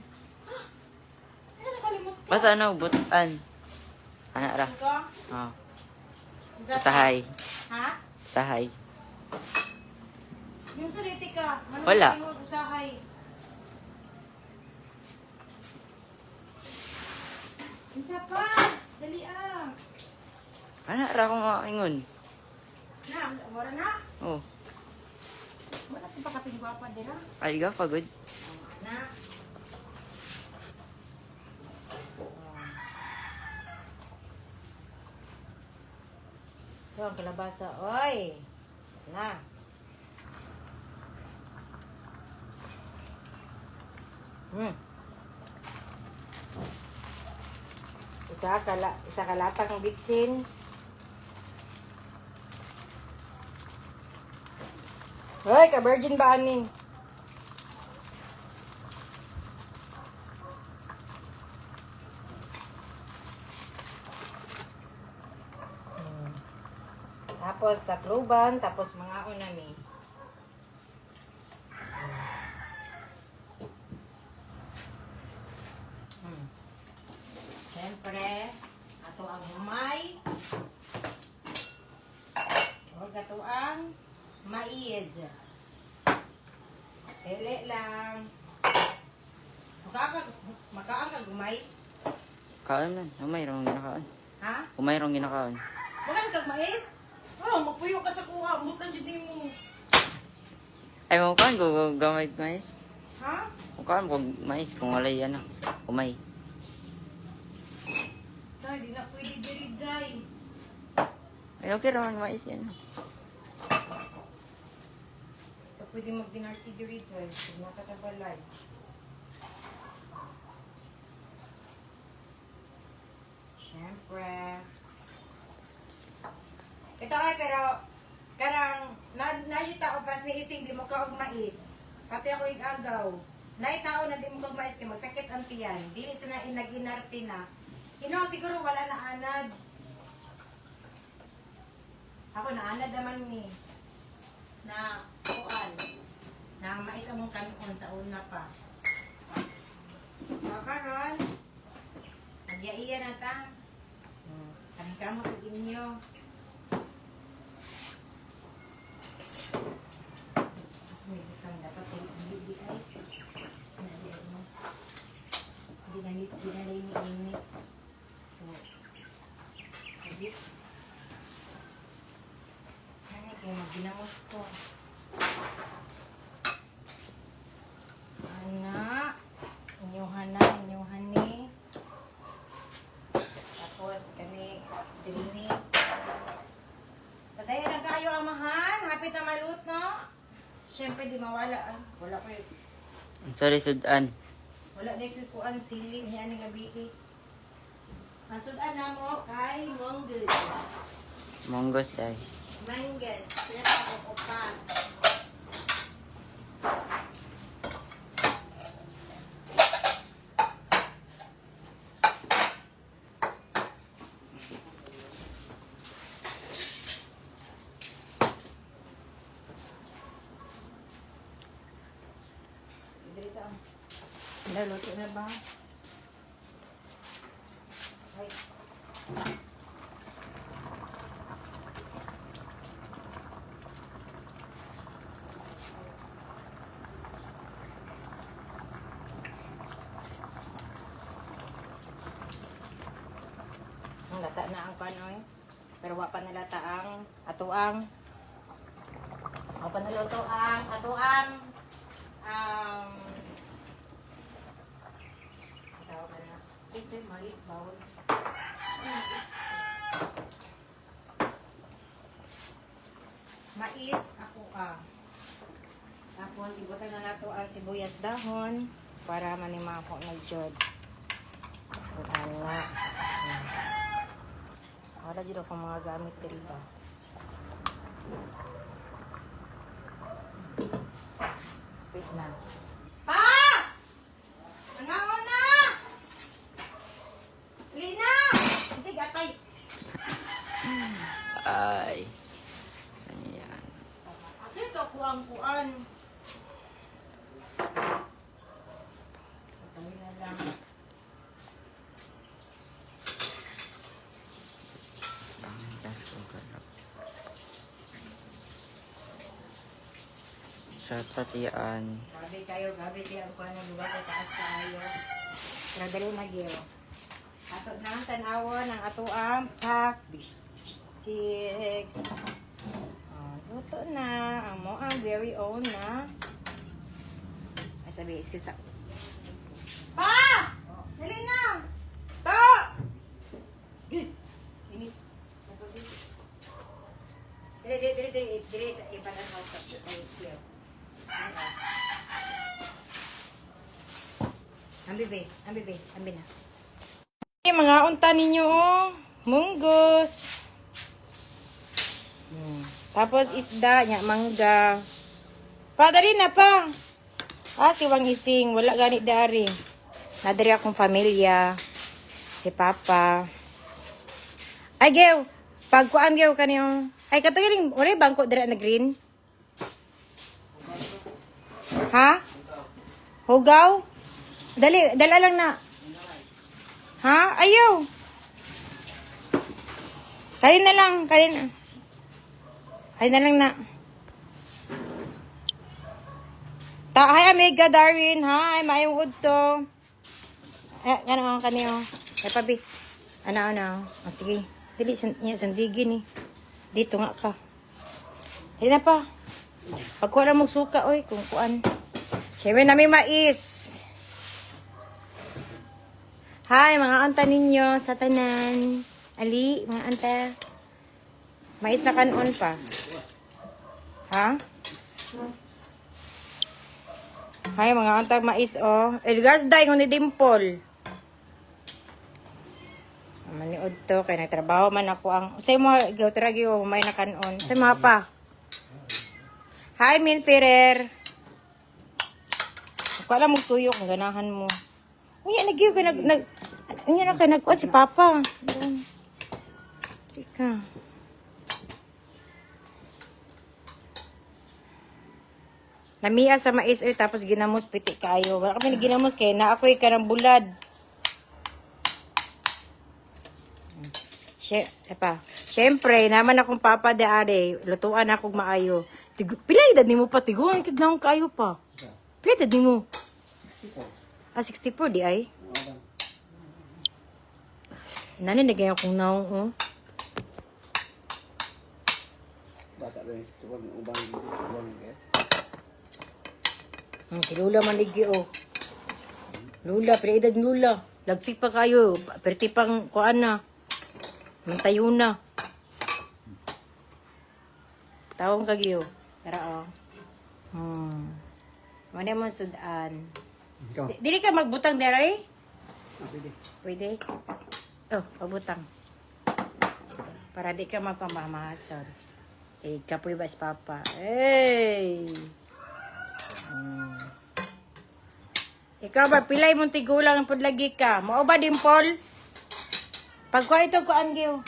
Saan nakalimot ka? Basta ano, butan. Anak ra. Ko? Oh. Asa- Sahay. Ha? Sahay. Yung saliti ka. Manong Wala. mo usahay. Isa pa. Dali ah. Anak ra akong makaingon. Na, mura na. Oh. Wala ko pa kaping gwapa din ha. Ay ka pagod. Na. Ito ang kalabasa. Oy! Na. Isa kalatang bitsin. Hoy, ka-virgin ba ani? Tapos takluban, tapos mga unami. Siyempre, ato ang humay. Huwag ato ang mais. Tele lang. Makaang ka gumay? Kaon man. Umay rong ginakaon. Ha? Umay rong ginakaon. Wala kang mais? Oh, magpuyo ka sa kuha. Mutan dyan mo. Ay mo kan go gamay mais. Ha? Mukaan ko mais kung walay ano. Umay. Dahil di na pwede diri jay. Ay okay raman mais yan. pwede mag-dinarty dito eh. Pag nakatabalay. Siyempre. Ito ay pero karang nayita o pas ni ising di mo ka og mais. Pati ako igagaw. Nayita o na di mo ka og mais kay magsakit ang tiyan. Dili sila inaginarty na. Siguro wala na anad. Ako na anad naman ni na kuan na mais among kanon sa una pa. So karon nagyaiya na ta. Kami kamo pag inyo. Mas may butang dapat hindi ay. Hindi na ini. So, habit. Kaya kaya ginamos ko. Anak, inyuhan ni. Tapos, kani, dirini. Patay lang kayo, amahan. Hapit na malut, no? Siyempre, di mawala, ah. Wala ko yun. Sorry, sudan. Wala na yung kuan siling niya ni gabi. Ang sudan na mo kay Mongus. Monggos day. Mangus. Sila pa ako kupan. Luto na ba? Ay. Ang lata na ang kanoy. Pero wa pa nalata ang atuang. Wa pa naluto ang atuang ito yung maliit bawal. Mais, ako Tapos, ibutan na nato ang sibuyas dahon para manimako na jod. Butan na. Wala dito akong mga gamit dito ba. Wait na. Pa! Nangaon na! Lina! Hindi, gatay. Ay. Ayan. Kasi ito, kuang-kuan. Sa tayo na lang. Shoutout yan. Grabe kayo kuan ng lugar sa taas kayo. Pero dali na gil. Ato na ang tanawon ng ato ang pack sticks. Luto na. Ang mo ang very own na. Ay sabi, excuse ako. Pa! Dali na! To! Init. Dili. Ibadan mo sa here. Ambi na. Mga unta ninyo, oh. Munggos. Tapos isda, nya mangga. Pa, dali na pa. Siwang ising, wala ganit dari. Nadari akong pamilya. Si Papa. Ay, Gew. Pagkuan, Gew, kaniyong. Ay, katagaling, wala yung bangko dara na green? Ha? Hugaw? Dala lang na. Ha? Ayaw. Kain na lang. Kain na lang na. Hi, Amiga Darwin. Hi, mayong udto. Ano ang kaniyo? Ay, pabi. Ano. Sige. Dili, sandigin eh. Dito nga ka. Dili na pa. Pagkuha lang magsuka, oy. Kung kuan. Siyempre na may mais. Hi, mga anta ninyo sa tanan. Ali, mga anta. Mais na kanon pa. Ha? Hay, mga antag mais, oh. Gas day, ni Dimple. Maniod to, kaya nagtrabaho man ako ang... Say mo, gawtragi o, may nakanon. Say mo pa. Hi, Min Ferrer. Ako alam mo tuyo kung ganahan mo. Unya, nagyo ka, unya na ka, nagkuhan si Papa. Ika. Namia sa mais oy tapos ginamos piti kayo. Wala kami ginamos kay na ako'y kanang bulad. Siyempre, naman akong papa de are, lutuan akong maayo. Pila edad nimo pa tiguan kid naong kayo pa. Pila edad nimo? 64. 64 di ay. Nani nagay akong naong oh. Bata lang 64 ng ubang eh. Si Lula manigi oh. Lula, pila edad Lula. Lagsik pa kayo, perti pang kuan na. Mantayo na. Tawang kagiyo. Tara oh. Muna mo sudan. Ikaw. Dili ka magbutang dere? Pwede. Pwede. Oh, pabutang. Para di ka magpamamahason. Eh, kapoy ba si Papa? Hey! Ikaw ba, pilay mong tigulang ang pudlagi ka? Mao ba, Dimple? Pagkuha ito ko, Angyo.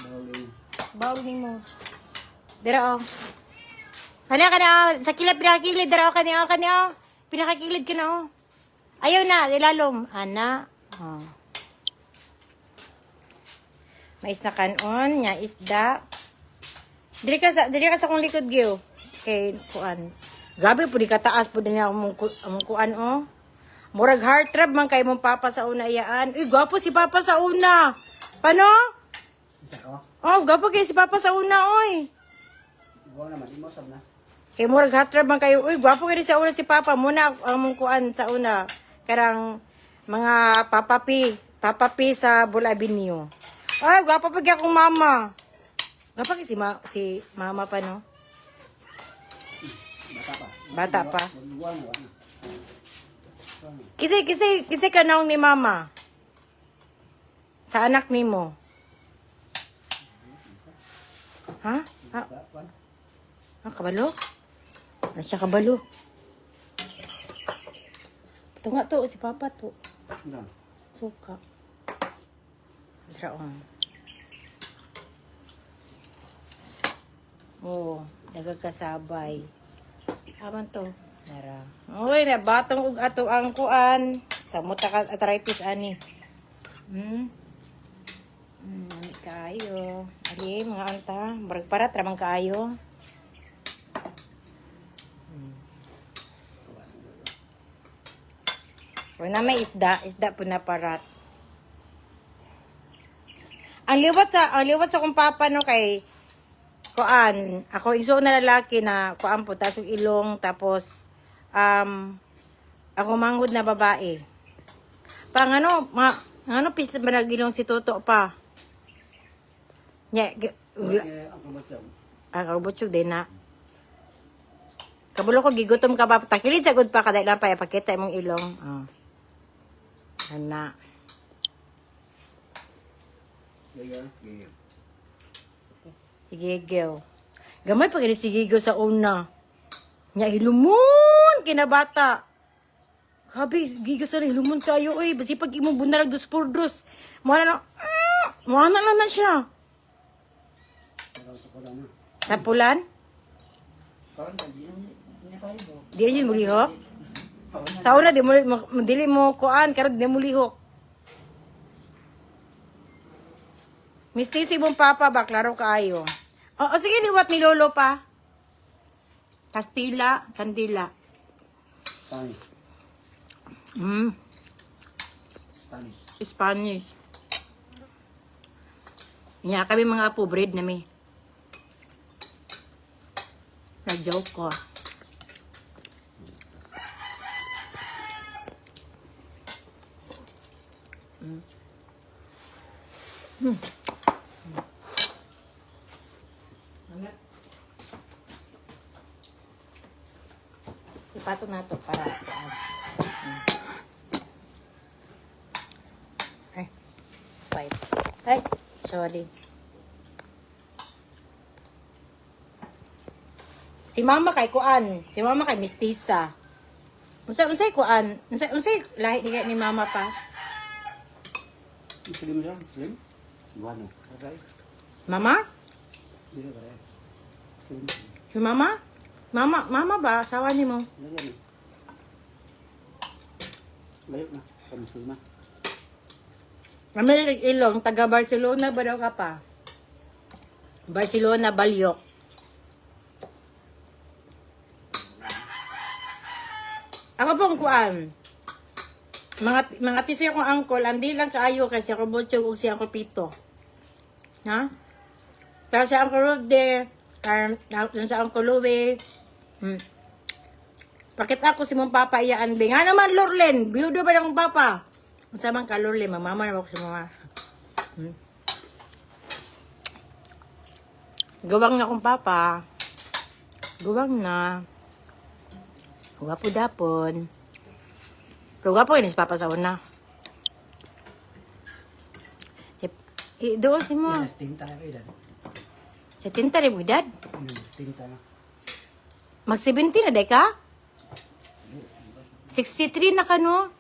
Bawling mo. Dira, oh. Kana, sa kilid, pinakakilid. Dira, oh, kanya, oh. Pinakakilid ka na, oh. Ayaw na, ilalom. Ana. Oh. Mais na kanon, nya isda. Diri ka sa kong likod, Gyo. Okay, kuan. Grabe po, di kataas po din among kuan, oh. Murag heartthrob man kay mong Papa sa una iyaan. Uy, gwapo si Papa sa una. Paano? Isa ko? Oh, gwapo kay si Papa sa una, oy. Huwag naman, imosab na. Kay murag heartthrob man kayo. Uy, gwapo kay sa una si Papa. Muna ang mong kuan sa una. Karang mga papapi sa Bulabinyo. Ay, gwapo pag akong mama. Gwapo kay si mama pa, no? Bata pa. Bata pa. Huwag na. Kisi ka naong ni mama. Sa anak ni mo. Ha? Kabalo? Ano siya kabalo? Ito nga to, si Papa to. Suka. Draong. Oo, nagagkasabay. Aman to. Nara. Uy, na batong ug ato ang kuan. Sa muta arthritis ani. Nami kayo. Ali, mga anta. Marag para tramang kayo. Kung na may isda po na parat. Ang liwat sa kong papa no kay kuan, ako iso na lalaki na kuan po tasong ilong tapos ako manghod na babae. Pang ano pista ba nagilong si Toto pa? Nya, karubotsog din na. Kabulo ko gigutom ka ba? Takilid sagod pa kada lang pa ipakita imong ilong. Oh. Ana. Sige, gamay pa kini sigigo sa una. Nya hilumon kinabata. Habi gigo sa hilumon kayo oy, basi pag imong bunarag dos por dos. Mo na siya. Tapulan? Di rin mo lihok? Sa una, dili mo kuan, karon di mo lihok. Misti si mong Papa ba, klaro kaayo. O sige, liwat ni Lolo pa. Kastila, Kandila. Spanish. Nya kami mga pobred na mi. Na-joke ko. Ipato na to para Ay, Sprite. Ay, sorry. Si mama kay kuan, si mama kay mistisa. Unsay kuan, unsay lahi ni mama pa. Slim siya, slim. Buwan. Okay. Mama? Dito ba rin? Slim. Si mama? Mama ba? Asawa ni mo? Lagyan eh. Layo na. Kamusul na. Kami ilong, taga Barcelona ba daw ka pa? Barcelona, Balyok. Ako pong kuan. Mga tisi akong angkol, hindi lang kaayo kasi ako butchog o siya ako pito. Ha? Kaya sa angkol Rodde, kaya sa angkol Louie. Pakit ako si mong papa iyaan bing. Nga naman, Lorlen, biyudo ba ng papa? Masamang ka, Lorlen, mamama na ako si mama. Gawang na akong papa. Gawang na. Gwapo dapon. Pero gwapo yun si papa sa una. Doon si mo. Yes, tinta na edad. Sa tinta rin mo edad. Tinta na. Mag-70 na, day ka? 63 na ka, no?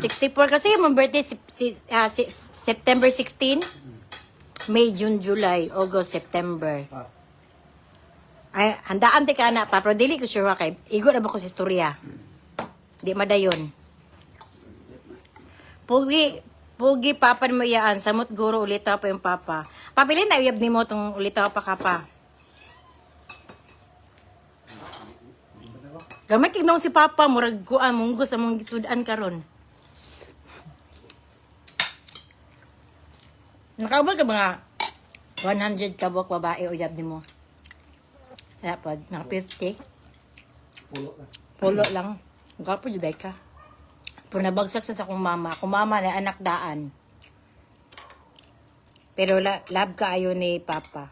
64 kasi yung birthday September 16. May, June, July, August, September. Ay, handaan di ka na pa, pero dili ko sure kay. Igo na ba ko sa istorya? Di madayon. Pugi papan mo yaan, samot guro ulitaw pa yung papa. Papilin na uyab ni mo tong ulitaw pa ka pa. Gamay kignaw si papa, murag kuan munggo sa mong gisudan karon. Nakaubal ka ba nga 100 kabok babae uyab ni mo? Dapat, naka 50. Pulo na. Pulo lang. Gapo juday ka. Pero nabagsak sa akong mama. Akong mama na anak daan. Pero love ka ayo ni papa.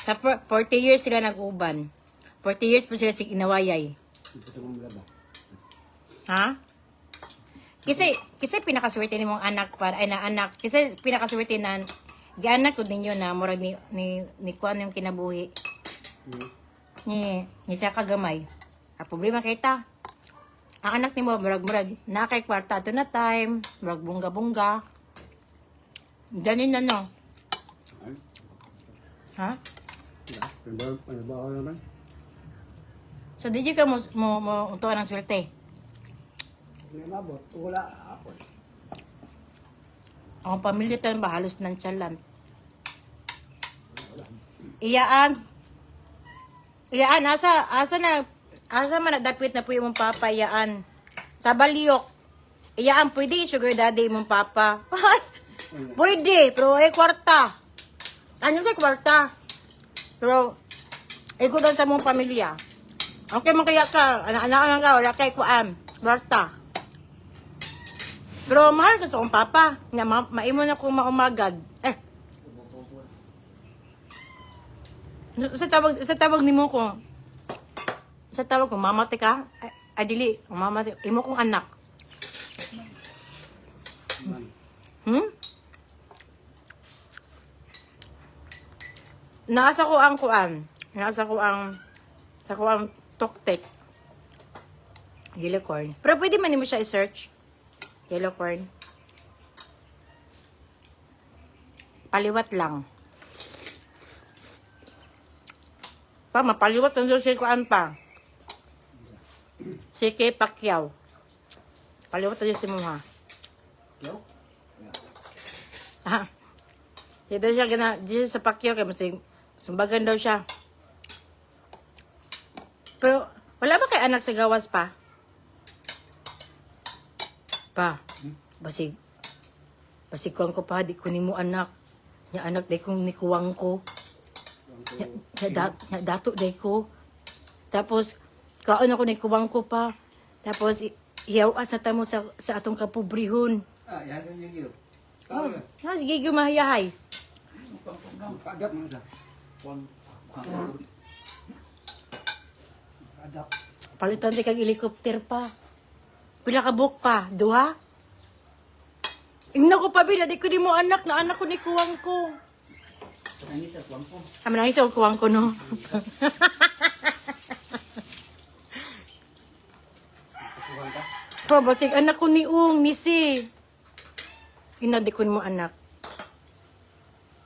Sa 40 years sila nag-uban. 40 years pa sila inawayay. Ito sa mga laba. Ha? Kasi pinakaswerte ni mong anak para ay na anak. Kasi pinakaswerte na gianak ko ninyo na murag ni kuan yung kinabuhi. Ni siya kagamay. Ang problema kita. Ang anak ni mo murag na kay kwarta to na time, murag bunga-bunga. Ganin na no. Ha? Ano ba ako naman? So di ka mo untuan ng swerte. Hindi mabot. Wala ako. Ang pamilya tayo ba halos ng tiyalan. Iyaan, asa man nadapit na po yung mong papa, iyaan. Sa Balyok, iyaan, pwede sugar daddy mong papa. Pwede, pero kwarta. Ano sa kwarta? Pero, ko doon sa mong pamilya. Okay man kaya ka, anak ka, wala kay kuan, kwarta. Pero mahal ka sa akong papa. Nga, maimo na kong maumagad. Sa tawag ni mo ko. Sa tawag ko, mamate ka? Ay, dili. Mamate. Imo kong anak. Nasa ko ang kuan. Nasa ko ang toktek. Yellow corn. Pero pwede man mo siya i-search. Yellow corn. Paliwat lang. Pa, mapaliwat ang doon si kuan pa. Si Kay Pacquiao. Paliwat ang doon si Mama. Yo? Ah. Hindi daw siya di sa Pacquiao kaya sumbagan daw siya. Pero, wala ba kay anak sa gawas pa? Pa, basig kuwang ko pa, di ko ni mo anak. Nya anak, di kong nikuwang ko. Nya dato, di ko. Tapos, kaon ako nikuwang ko pa. Tapos, iyawas na tamo sa atong kapobrihon. Yan yung yun. Sige, gumahayahay. Kadap mo na. Kadap. Palitan di kag helicopter pa. Pila ka buhok pa? Duha? Ingna ko pa, Bin. Di ko di mo anak. Na anak ko ni kuwang ko. Nangis sa kuwang ko. Nangis ako kuwang ko, no? Kuwang ka? Pa, basig anak ko ni Ung, ni Si. Ina, di ko mo anak.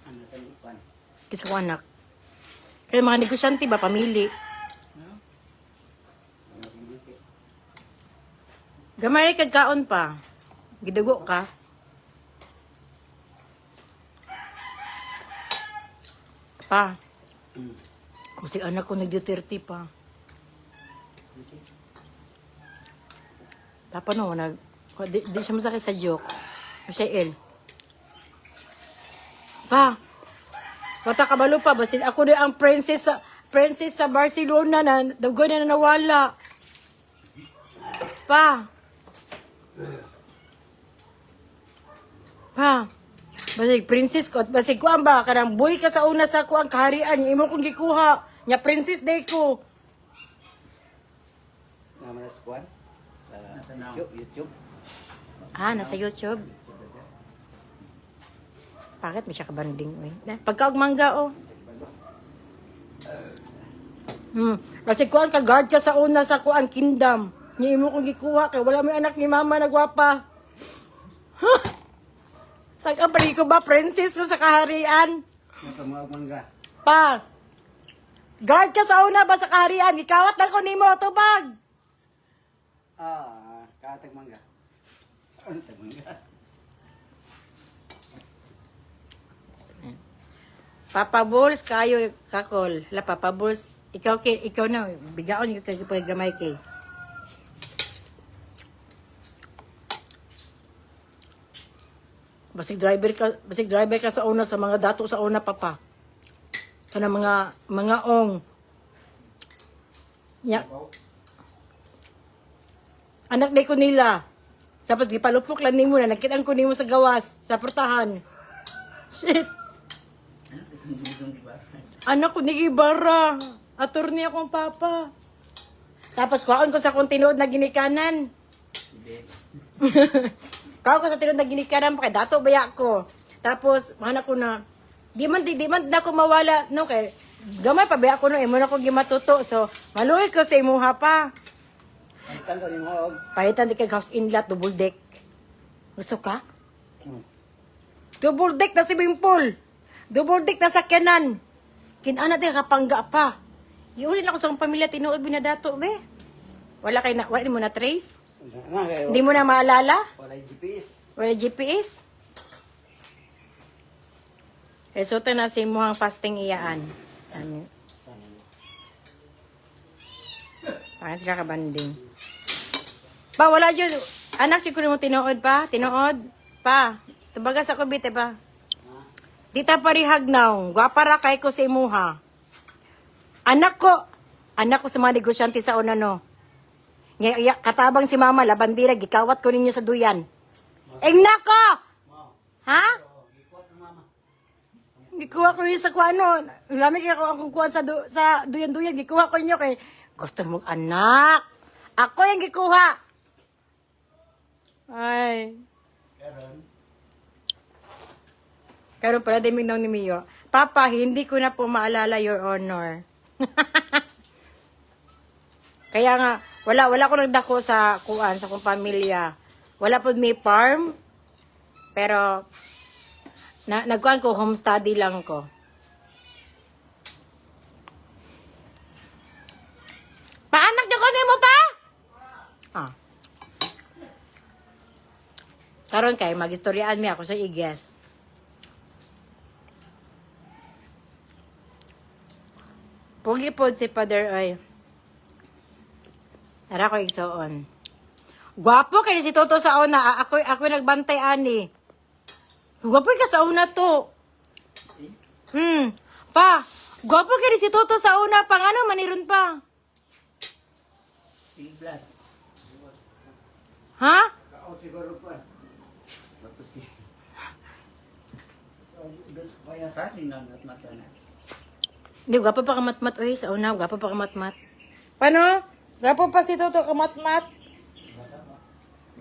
Ano tayo kuwan? Kisa ko anak. Kaya mga negosyante ba, pamili. Gamay kag kaon pa. Gidugo ka. Pa. Kasi anak ko nag-Duterte pa. Tapos no, di siya masakit sa joke. Masya il. Pa. Wata kabalo pa. Basin ako na ang princess sa Barcelona na dugo na nawala. Pa. Pa. Basig princess ko at basig ko ang ba kanang boy ka sa una sa ko ang kaharian nya imo kong gikuha nya princess day ko. Naman sa kuwan? Sa YouTube. Ah, nasa YouTube. Bakit may siya kabanding oy? Pagkaog mangga oh. Kasi kuan ka guard ka sa una sa kuan kingdom. Nya imo kong gikuha kay wala may anak ni mama na gwapa. Saan ka pali ko ba, princess ko sa kaharian? Mangga. Pa, guard ka sa una ba sa kaharian? Ikawat na ko ni mo, tubag. Katag mangga. Katag mangga. Papa Bulls, kayo, kakol. Hala, Papa Bulls, ikaw na, bigaon yung paggamay kay. Basig driver ka sa una sa mga dato sa una papa. Kana mga ong. Nya. Anak day ko nila. Tapos gipalupok lang nimo na nakitang ko nimo sa gawas sa portahan. Shit. Anak ko ni Ibarra. Attorney akong papa. Tapos kuhaon ko sa kung tinuod na ginikanan. Kao ko sa tinuod na ginikanan pa kay dato baya ko. Tapos mana ko na di man na ko mawala no kay gamay pa baya ko no imo na ko gimatuto. So maluoy ko sa imuha pa. Palitan ko yung hog. Pahitan di kay house inlet double deck. Gusto ka? Double deck na swimming pool. Double deck na sakyanan. Kinana di kapangga pa. Iulin ako sa akong pamilya tinuod binadato be. Wala mo na trace? Hindi mo na maalala? Wala yung GPS. Wala GPS? Resulta na sa imuhang fasting iyaan. Ano? Pangan sila kabanding. Pa, wala dyan. Anak, siguro mo tinuod pa? Tinuod? Pa, tabagas ako bite pa. Dita parihag now. Gwapara kay ko sa imuha. Anak ko sa mga negosyante sa una no. Katabang si mama, labandira, gikawat ko ninyo sa duyan. Nako! Ha? Gikuha ko yun sa kuano. Lamig ako akong kuha sa duyan-duyan. Gikuha ko ninyo kay gusto mong anak. Ako yung gikuha. Ay. Karon pala dimig na ni Mio. Papa, hindi ko na po maalala, Your Honor. Kaya nga, wala ko nagdako sa kuan sa kong pamilya. Wala po may farm. Pero nagkuan ko home study lang ko. Paanak niyo ko mo pa? Ah. Karon kay magistoryaan mi ako sa iges. Pugi pod si Father ay. Tara ko igsoon. Gwapo kay si Toto sa una. Ako nagbantay ani. Gwapo ka sa una to. Pa, gwapo kay si Toto sa una. Pangano maniron pa? Plus. Ha? Kao siguro pa. Bato si. Kasi nangat-mat sana. Hindi, gwapo pa kamatmat. Uy, sa una, gwapo pa kamatmat. Paano? Gwapo pa si Toto kamatmat.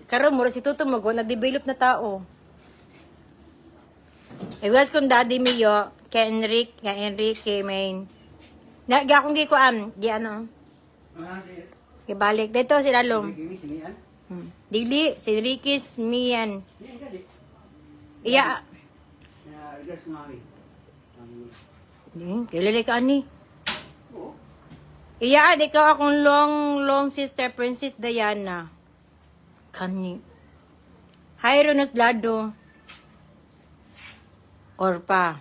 karon mura si Tuto mo na-develop na tao. Iwas kung daddy Mio, kay Enrique, main. Akong gikuan, di ano, ibalik. Dito si Lalong. Dili, si Enriquez, Mian. Iya. Kilala ka ani. Iya, ikaw akong long sister, Princess Diana. Kani. Hi, Ronos Lado. Orpa.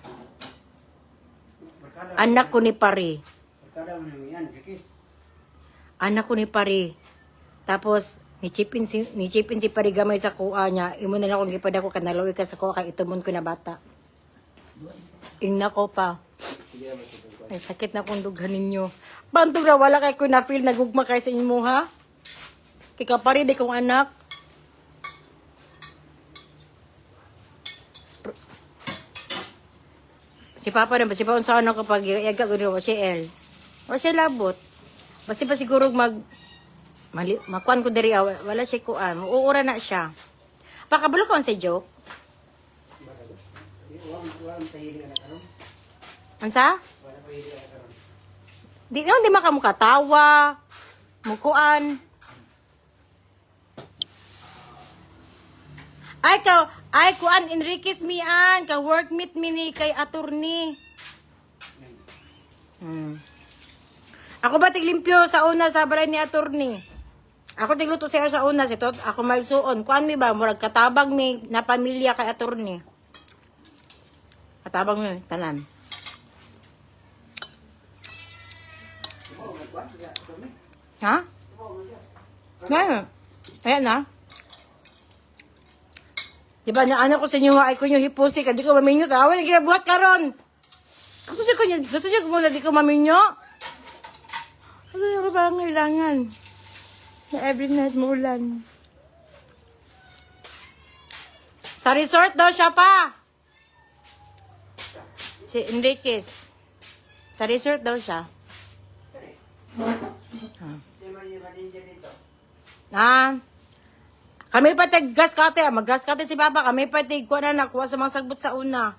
Anak ko ni Pari. Anak ko ni Pari. Tapos, ni chipin si Pari gamay sa kuha niya. Imo na lang kung gipada ko kanalawi ka sa kuha kay itumon ko na bata. Ingna ko pa. Ay, sakit na kong dughan ninyo. Bantog na wala kay ko na feel nagugma kay sa inyo ha? Kika Pari di kong anak. Si Papa na, basi pa unsa ano kapag yaga ko wa si El. Wa siya labot. Basi pa siguro makuan ko diri wala siya kuan. Uura na siya. Pakabalo ko sa joke. Ansa? Di makamukatawa. Mukuan. Ay, kuan, Enriquez Mian, ka workmate mi ni kay attorney. Ako ba tiglimpyo sa una sa balay ni attorney? Ako tigluto siya sa una, sitot, ako magsuon. Kuan mi ba, murag katabang mi na pamilya kay attorney. Katabang mi, tanan. Ha? Ngayon. Ayan na. Diba na anak ko sa inyo ay ko nyo hiposti ka di ko maminyo tawa na ginabuhat karon. Gusto siya muna di ko maminyo. Ano yung ba ang kailangan? Na every night muulan. Sa resort daw siya pa. Si Enriquez. Sa resort daw siya. Kami pa gas kate, mag-gas kate si Papa, kami pa kuha na nakuha sa mga sagbot sa una.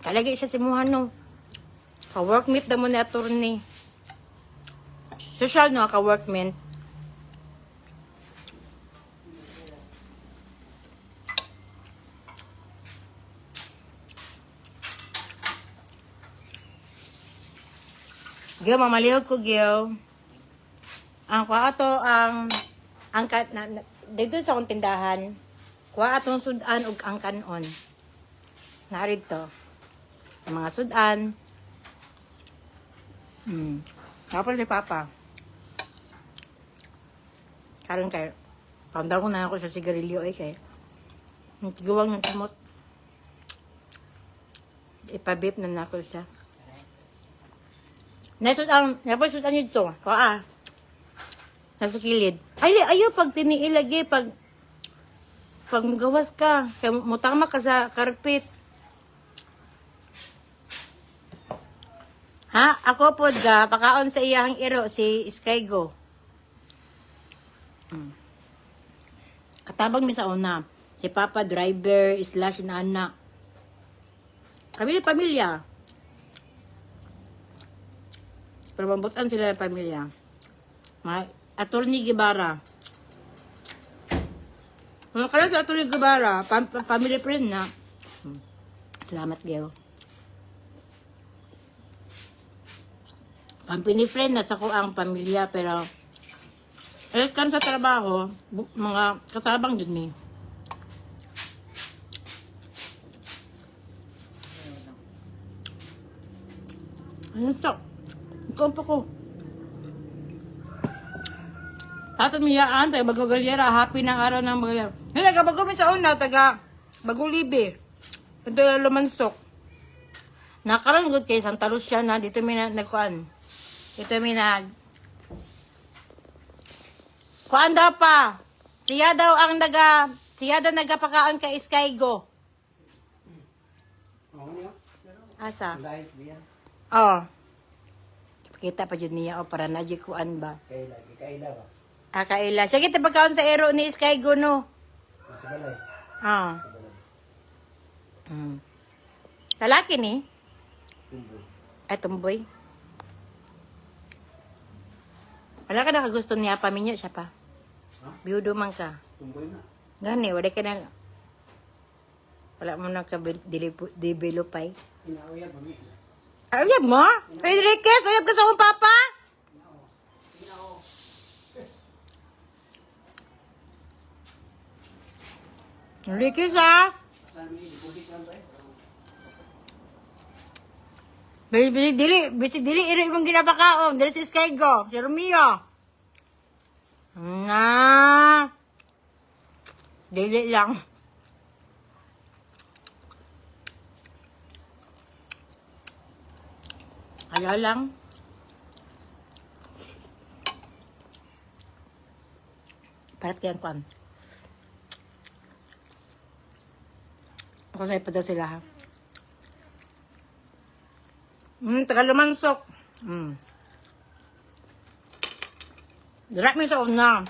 Kalagi siya si Muhano. Ka-workmate na mo ni attorney. Social no, ka-workmate. Gil, mamalihog ko, Gil. Ang kuha ato dito sa akong tindahan, kuha atong sudan ug ang kanon. Narito. Ang mga sudan. Kapal ni Papa. Karon kay paundaw ko na ako sa sigarilyo ay kay tigawang ng kamot. Ipabip na nako siya. Napos sudan nito. Kuha. Nasa kilid. Ayaw pag tiniilagi, pag magawas ka, kaya mutama ka sa karpet. Ha? Ako po pakaon sa iyahang iro, si Skygo. Katabang mi sa una. Si Papa driver, / nana. Kami pamilya. Pero mabutan sila ng pamilya. Attorney Guevara. Mga kala sa Attorney Guevara, family friend na. Salamat, Geo. Family friend na sa ko ang pamilya, pero kan sa trabaho, mga katabang dun mi. Ano sa? Ikaw pa ko. Ato miyaan, taga Bagagalyera, happy ng araw ng Bagagalyera. Hindi, kapag kami sa una, taga Bagulibe. Ito yung Lumansok. Nakaroon good kay Santa Lucia na, dito may nagkuhan. Dito may kuhan daw pa. Siya daw nagapakaon kay Skygo. Asa? Oh. Kita pa dyan niya, para na dyan kuhan ba? Kaila ba? Kaila. Sige, pagkaon sa ero ni Sky Gono. Sa balay. Ah. Lalaki ni? Tumboy. Ay, tumboy. Wala ka na kagusto niya, paminyo siya pa. Ha? Biyudo man ka. Tumboy na. Gani, wala ka na. Wala mo na ka-developay. Inauyab mo niya. Ayab mo? Enriquez, ayab ka sa akong papa? Enriquez, ah. Saan mo yung deposit lang ba eh? Bisi dili, iri mong ginapakaon. Dili si Skygo, si Romeo. Na. Dili lang. Ala lang. Parat kayan kuan. Ako na ipada sila ha. Tagalumansok. Dirak mi sa una.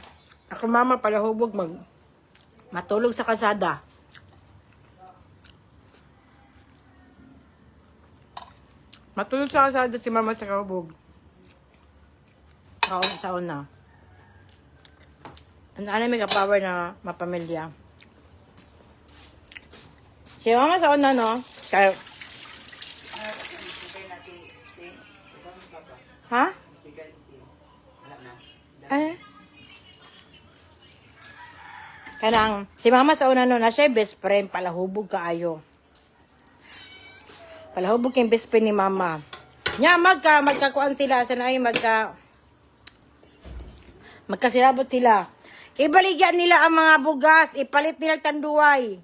Ako mama palahubog matulog sa kasada. Matulog sa kasada si mama sa kahubog. Ako sa una. Ano may ka-power na mapamilya. Si mama sa una, no? Kaya, ha? Kanang, si mama sa una, no, na siya best friend, palahubog kaayo. Palahubog yung best friend ni mama. Nya, magkakuan sila, sanay, magkasirabot sila. Ibaligyan nila ang mga bugas, ipalit nila tanduay.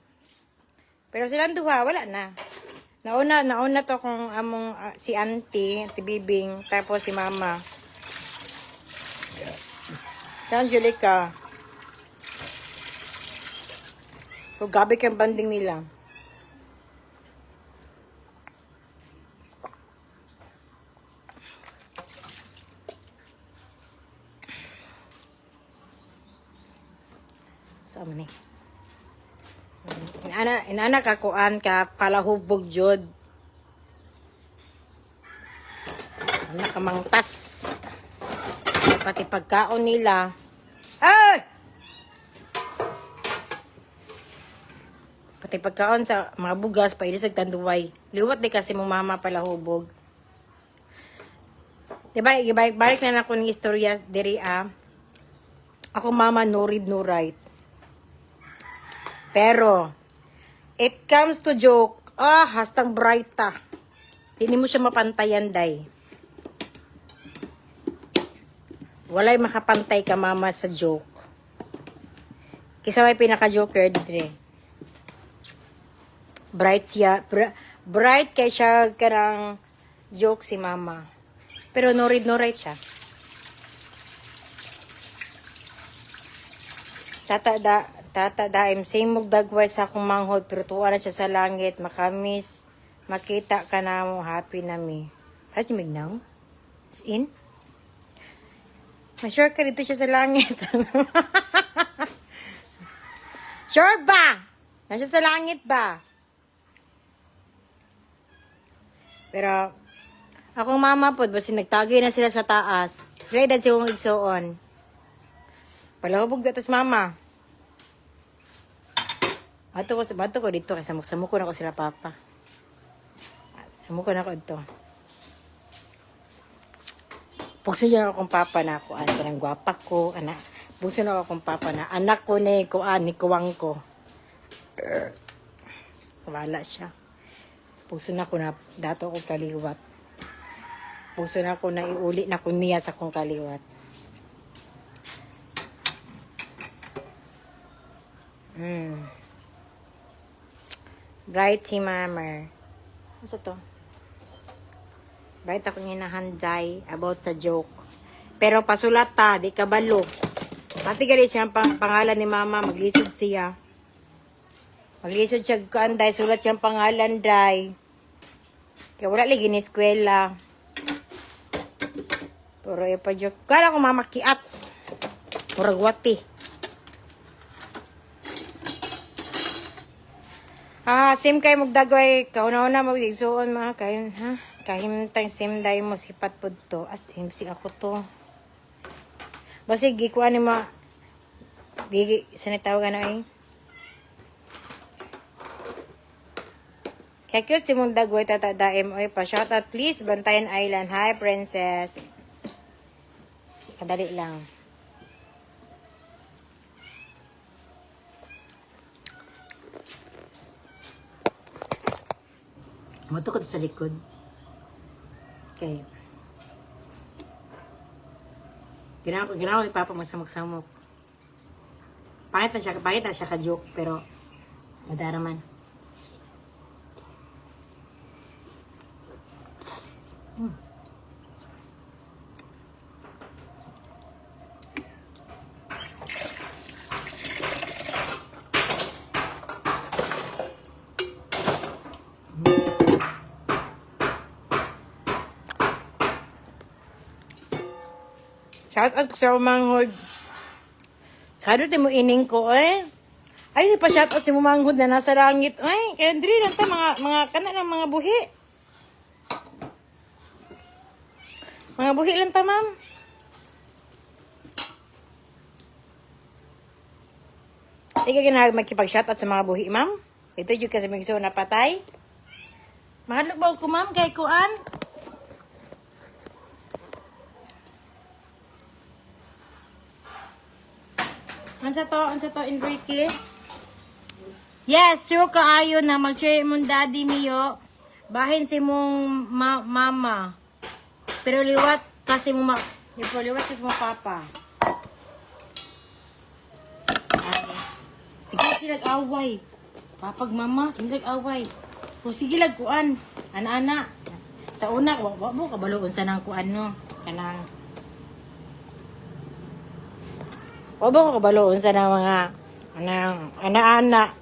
Pero silang duha, wala na. Nauna to kung among si auntie Bibing, tapos si mama. Si Angelica. So, gabi kang banding nila. Sama ni. Inana kakuan ka palahubog jud. Ana ka mangtas. Pati pagkaon nila. Ay! Pati pagkaon sa mga bugas pa sa tanduway. Liwat di kasi mong mama palahubog. Diba, balik na ako ng istorya diri Ako mama no read no write. Pero, it comes to joke, hastang bright ta. Hindi mo siya mapantayan, day. Walay makapantay ka, mama, sa joke. Kisa may pinaka-joker, dire. Bright siya, bright kay siya karang joke si mama. Pero no read, no write siya. Tata daim same mog dagway sa akong manghod pero tuwa na siya sa langit makamis makita ka na mo happy na mi. Right mig now? Is in? Ma-sure ka dito siya sa langit. Sure ba? Nasa sa langit ba? Pero akong mama po basi nagtagay na sila sa taas. Ready si wong igsoon. Palahubog datos mama. Bato ko dito kasi samuk-samuk ko na ko sila papa. Samuk ko na ko dito. Pugso niya akong papa na ako. Ang gwapa ko. Pugso na akong papa na. Anak ko ni kuwang ko. Wala siya. Pugso na ko na dato ko kaliwat. Pugso na ko na iuli na ko niya sa kong kaliwat. Bright si mama. Ano to? Bright ako hinahanday about sa joke. Pero pasulat ta, di kabalo. Pati gali siya ang pangalan ni mama, maglisod siya. Maglisod siya kaanday, sulat siyang pangalan, day. Kaya wala lagi ni eskwela. Pero pa joke. Kala ko mama kiat. Murag wati. Sim kay magdagway, kauna-una magdigsuon mga kayon, ha? Kahimtang sim day mo sipat pod to. As in, si ako to. Basi, gikuan ni mo, sanitaw ka na eh. Kaya cute si mong dagway tatadaim. Oy, pa shoutout please, Bantayan Island. Hi, princess. Kadali lang. Matukot sa likod. Okay. Ginawa ko ni Papa magsamok-samok. Pangit na siya ka-joke, pero madaraman. Shout out sa umanghod. Kado ti mo ining ko eh. Ay, pa shout out si umanghod na nasa langit. Ay, kaya diri lang ta mga kana ng mga buhi. Mga buhi lang ta, ma'am. Ikaw ginahag magkipag-shoutout sa mga buhi, ma'am? Ito yung kasi may gusto na patay. Mahadlok ba ko, ma'am? Kay kuan? Ansa to, Enrique? Yes, sure kaayo na mag-share mong daddy niyo. Bahin si mong mama. Pero liwat kasi mo liwat kasi mo papa. Sige, silag-away. Papag mama, silag-away. O sige, lag-kuan. Ana-ana. Sa una, wak mo, kabaloon sa nang kuan, no? Kanang. Wak mo, kabaloon sa nang mga, ana-ana.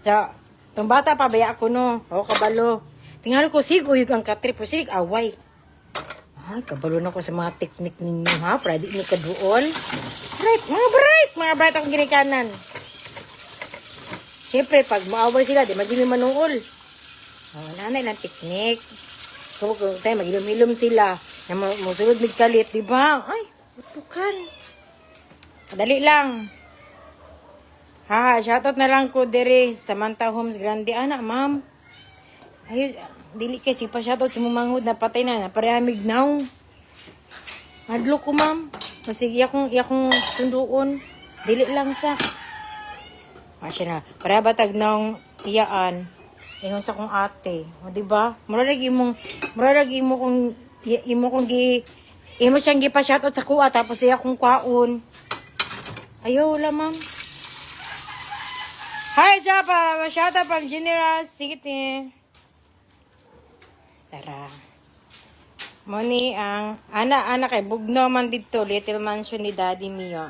Sa, itong bata pa, baya ako, no? O, kabalo. Tingnan ko, sigoy ang katrip. O, silag-away. Ay, kabalo na ko sa mga teknik ninyo, ha? Para di ni kaduol. Mga bright akong ginikanan. Siyempre, pag maaway sila, di magiging manuol. Nanay lang teknik. Kung tayo, mag-ilum-ilum sila. Na musulod migkalit, di ba? Ay, putukan. Madali lang. Shoutout na lang ko dere Samantha Homes Grande. Anak, ma'am. Ayun, dili kasi pa shoutout si Mumanghod na patay na parehamig now. Madlo ko, ma'am. Kasi iyakong sunduon. Dili lang sa. Masya na. Para batag ng iyaan. Ingon sa kong ate. O, diba? Muralagi mo kung imo siyang gipa-shoutout sa kuha tapos siya kong kwaon. Ayaw, wala, ma'am. Hi, Japa! Shoutout pang generous. Sige, tara. Moni ang ana kay bugno man dito. Little mansion ni Daddy Mio.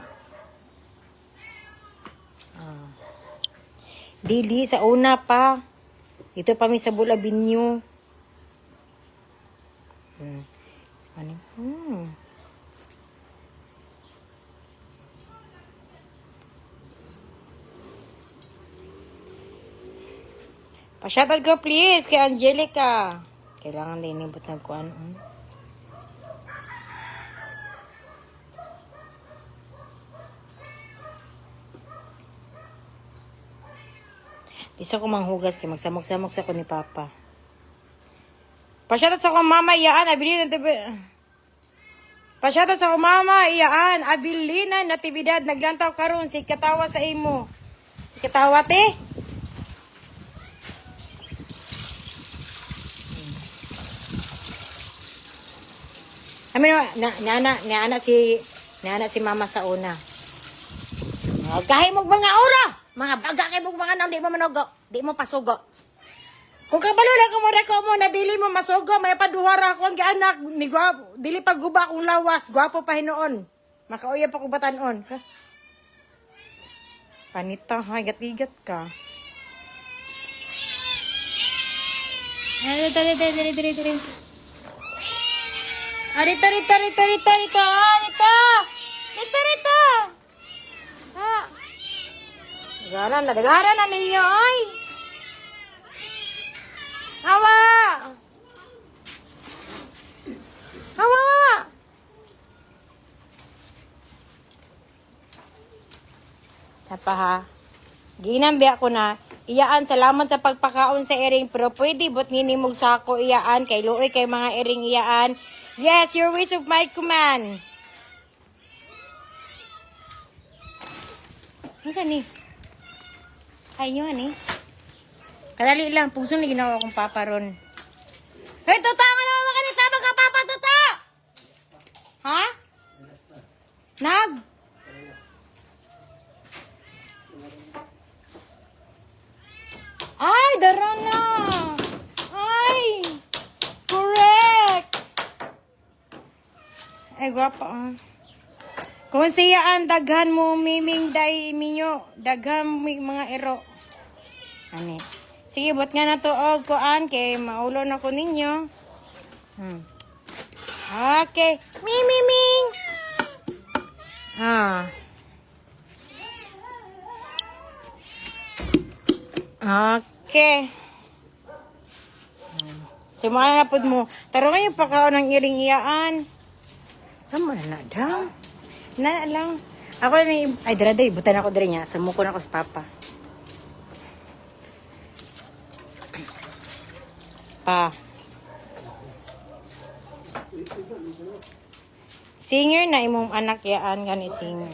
Dili, sa una pa. Ito pa mi sa Bulabinyo. Pa-shoutout ko please kay Angelica. Kailangan din ibot ng kuan. Isa ko manghugas kay magsamok-samok sa ko ni Papa. Pa-shoutout sa ko mama iyaan abilin Pa-shoutout sa ko mama iyaan abilin natividad naglantaw karon si katawa sa imo. Si katawa te. Amin na si mama sa una. Kahit mo mga ora. Mga baga kay mo mga nang di mo manogo. Di mo pasugo. Kung kabalo lang ko mo na dili mo masugo, may paduhara ko ang gianak ni gwapo. Dili pag guba kong lawas, gwapo pa hinoon. Makauya pa ko batanon. Panita, higat-higat ka. Dali. Rito. Ha? Dagaran na ninyo, ay. Hawa! Hawa! Tapa ha. Ginambi ako na. Iyaan, salamat sa pagpakaon sa ering. Pero pwede, but ninimog sa ako iyaan. Kay luoy, kay mga ering iyaan. Yes, your ways of my command. Ano saan ni? Ay, nyo, ani? Kadali lang. Puso na ginawa akong papa ron. Hey, tuta! Nga naman makanita! Magka-papa, tuta! Ha? Nag? Ay, dara na! Ay! Correct! Ay, gwapa, ah. Kung siyaan, daghan mo, miming, day, minyo. Daghan mo, mga ero. Ani. Sige, bot nga na to, og, kuan, kay maulo na ko ninyo. Okay. Miming! Ah. Okay. Sumaya na po mo. Taro ngayon pagkaon ng iring iyaan. Tama na dam. Na lang. Ako ni ay daraday butan ako diri nya. Samuko na ko sa papa. Pa. Singer na imong anak yaan gani singer.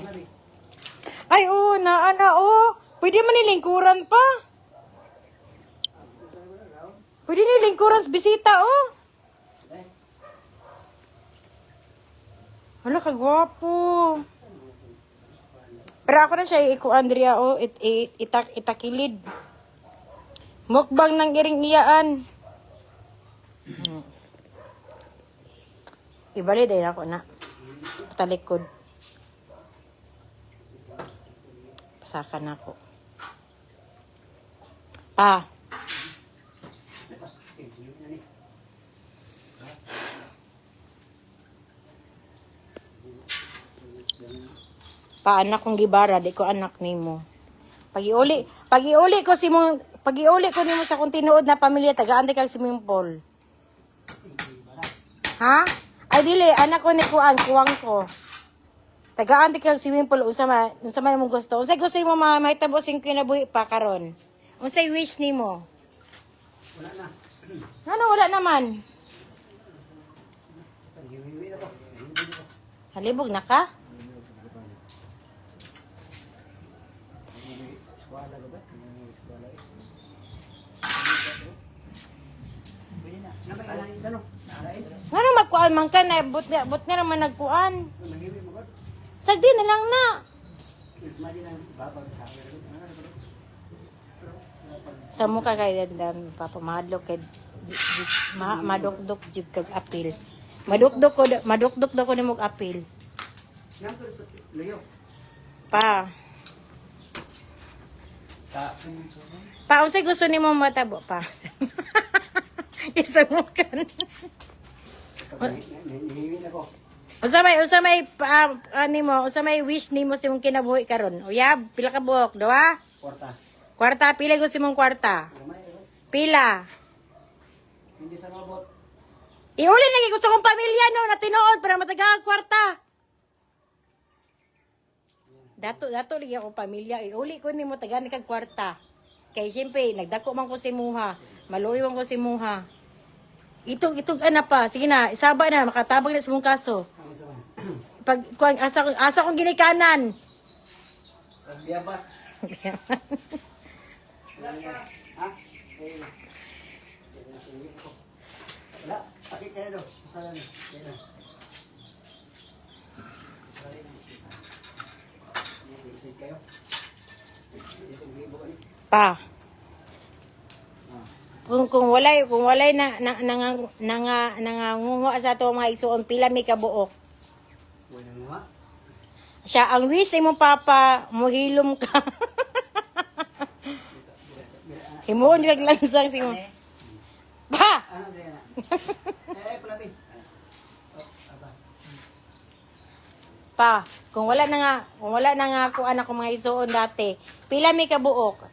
Ay oh, na ana oh. Pwede man nilingkuran pa. Pwede nilingkuran sa bisita, oh. Wala, kagwapo. Pero ako na siya, iku Andrea, oh. Itakilid. Mukbang ng iring iyaan. Ibalid ay ako na. Patalikod. Pasakan ako. Pa. Pa anak kong gibara, di ko anak nimo. Pagiuli ko nimo sa kung tinuod na pamilya tagaan kag swimming pool. Ha? Ay dili anak ko ni kuwang ko. Tagaan kag swimming pool unsa man mo gusto. Unsay gusto nimo mahitabo sing kinabuhi pa karon? Unsay wish nimo? Wala na. Ano wala naman? Halibog na ka? Ano magkuan man ka na but nga naman nagkuan. Sagdi na lang na. Sa mukha kay dandam papa mahadlok kay madukdok jud kag apil. Madukdok ko nimo apil. Pa. Pa unsay gusto nimo matabo pa? Isa mo kan. Usamay wish nimo sa imong kinabuhi karon. Uyab, pila ka buok, duha? Kwarta, pila gusto mong kwarta? Pila? Hindi sa mabot. Iuli lagi gusto kong pamilya no, na tinuod para matagag kwarta. Dato lagi ako pamilya. Iuli ko nimo tagaan kag kwarta. Kay siyempre, nagdako man ko si Muha. Maluyo man ko si Muha. Itong ana pa. Sige na, isaba na. Makatabag na sa mong kaso. Pag asa kong ginikanan. Biyabas. Ha? Wala. Pakit kayo do. Pa. Kung walay nanganguha sa ato mga isuon pila mi kabuok. Wala nga. Siya ang wish sa imong papa, muhilom ka. Himuon kag lansang si mo. Pa. Ano din na? Pulabi. Pa, kung wala na nga ako anak ko mga isuon dati, pila mi kabuok?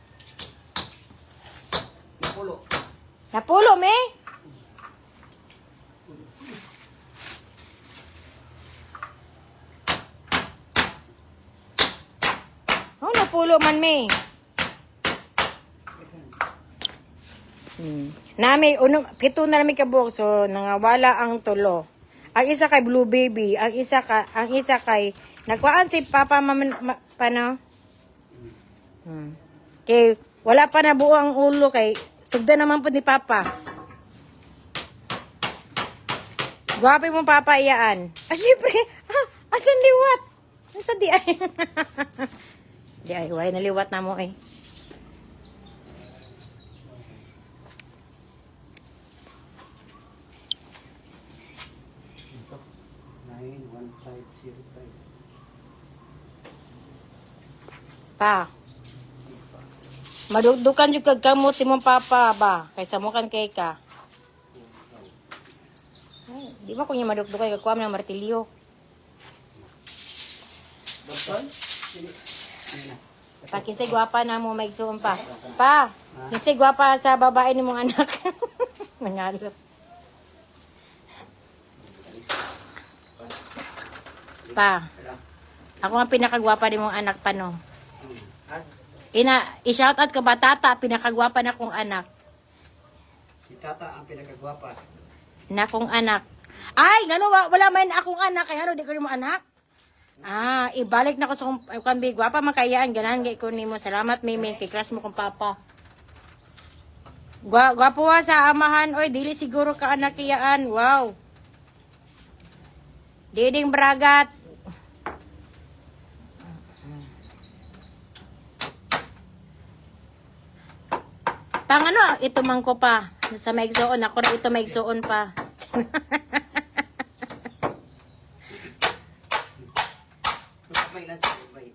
Napulo. Napulo me? Oh, napulo man me. Nami, pito na namin kabuok, so nangawala ang tulo. Ang isa kay Blue Baby, ang isa kay nagkuhaan si Papa paano? Kay wala pa na buo ang ulo kay sugda naman po ni Papa. Gwapo mo Papa iyaan. Ah, syempre. Asan liwat? Asa di ay? Di ay, way naliwat na mo eh. Ito. 91505. Pa. Madugdukan jud kag kamot si mong Papa ba kaysa mo kan kay ka. Ay, di ba kunya madugdukan kag kuam ng martilyo? Doktor? Pa kinsay gwapa na mo maigsuon pa. Pa, kinsay gwapa sa babae ni mong anak. Nangalot. Pa, ako ang pinakagwapa ni mong anak pa no. I-shout out ka ba tata, pinakagwapa na kong anak. Si Tata ang pinakagwapa. Na kong anak. Ay, gano wala man akong anak kay ano di ko nimo anak. Ah, ibalik na ko sa kung gwapa makayaan ganan gay ko nimo. Salamat Mimi kay class mo kong Papa. Gwapo wa sa amahan oy, dili siguro ka anak iyaan. Wow. Diding Bragat. Pang ano, ito man ko pa. Sa maigsoon, ako na ito maigsoon pa. May lansa. Ay.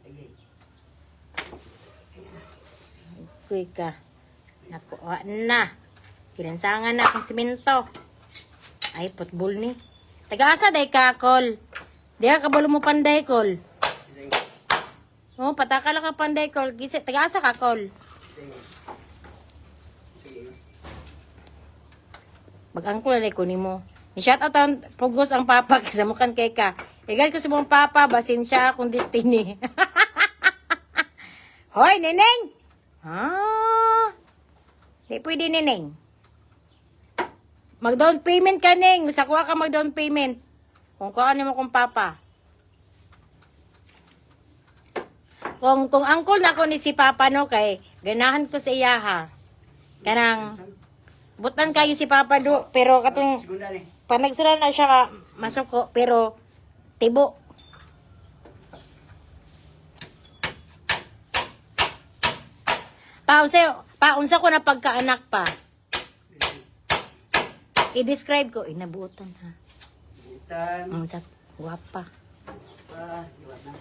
Kuy ka. Nakuha na. Kinansangan na akong simento. Ay, putbol ni. Taga-asa day ka, Kol. Di ka kabalo mo panday, Kol. Oh, pataka lang ka panday, Kol. Taga-asa ka, Kol. Mag-angkol na ko ni mo. I-shout out ang pugos ang Papa kasi mukhang kay ka. Igal ko sa mong Papa, basin siya akong destiny. Hoy, Neneng! Ah, di pwede, Neneng. Mag-down payment ka, Neng. Sakuha ka mag-down payment. Kung kuhaan mo kong Papa. Kung angkol na ko ni si Papa, no, kay ganahan ko sa iya, ha. Kanang, butan kayo si Papa do, pero katong, Segunda ni. pag nagsara na siya ka, masuko, pero, tibo. Paunsa ko na pagkaanak pa. I-describe ko, nabuotan ha. Butan. Sa guwapa. Iwan na.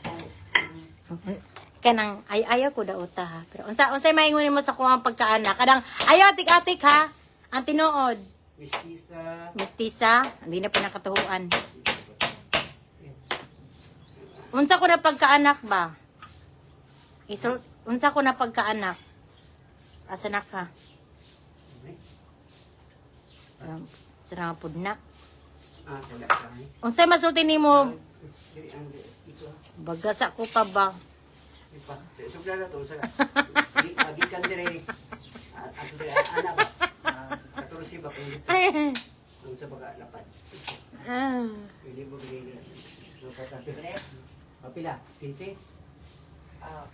Kanang ayaw ko daw ta ha. Pero unsay maingon mo sa kuang pagkaanak? Kanang ayaw atik-atik ha. Ang tinuod. Mestiza. Mestiza, hindi na pinakatuhuan. Unsa ko na pagkaanak ba? Unsa ko na pagkaanak? Asa na ka? Sarang pud na. Wala ka ni. Unsay masulti nimo? Ito. Bagasa ko pa ba? Ipa. Sugda na to sa. Gikan dire. Ato dire anak. Katulsi ba kung dito. Kung sa baga lapad. Pili mo bili. So kata. Papila? 15?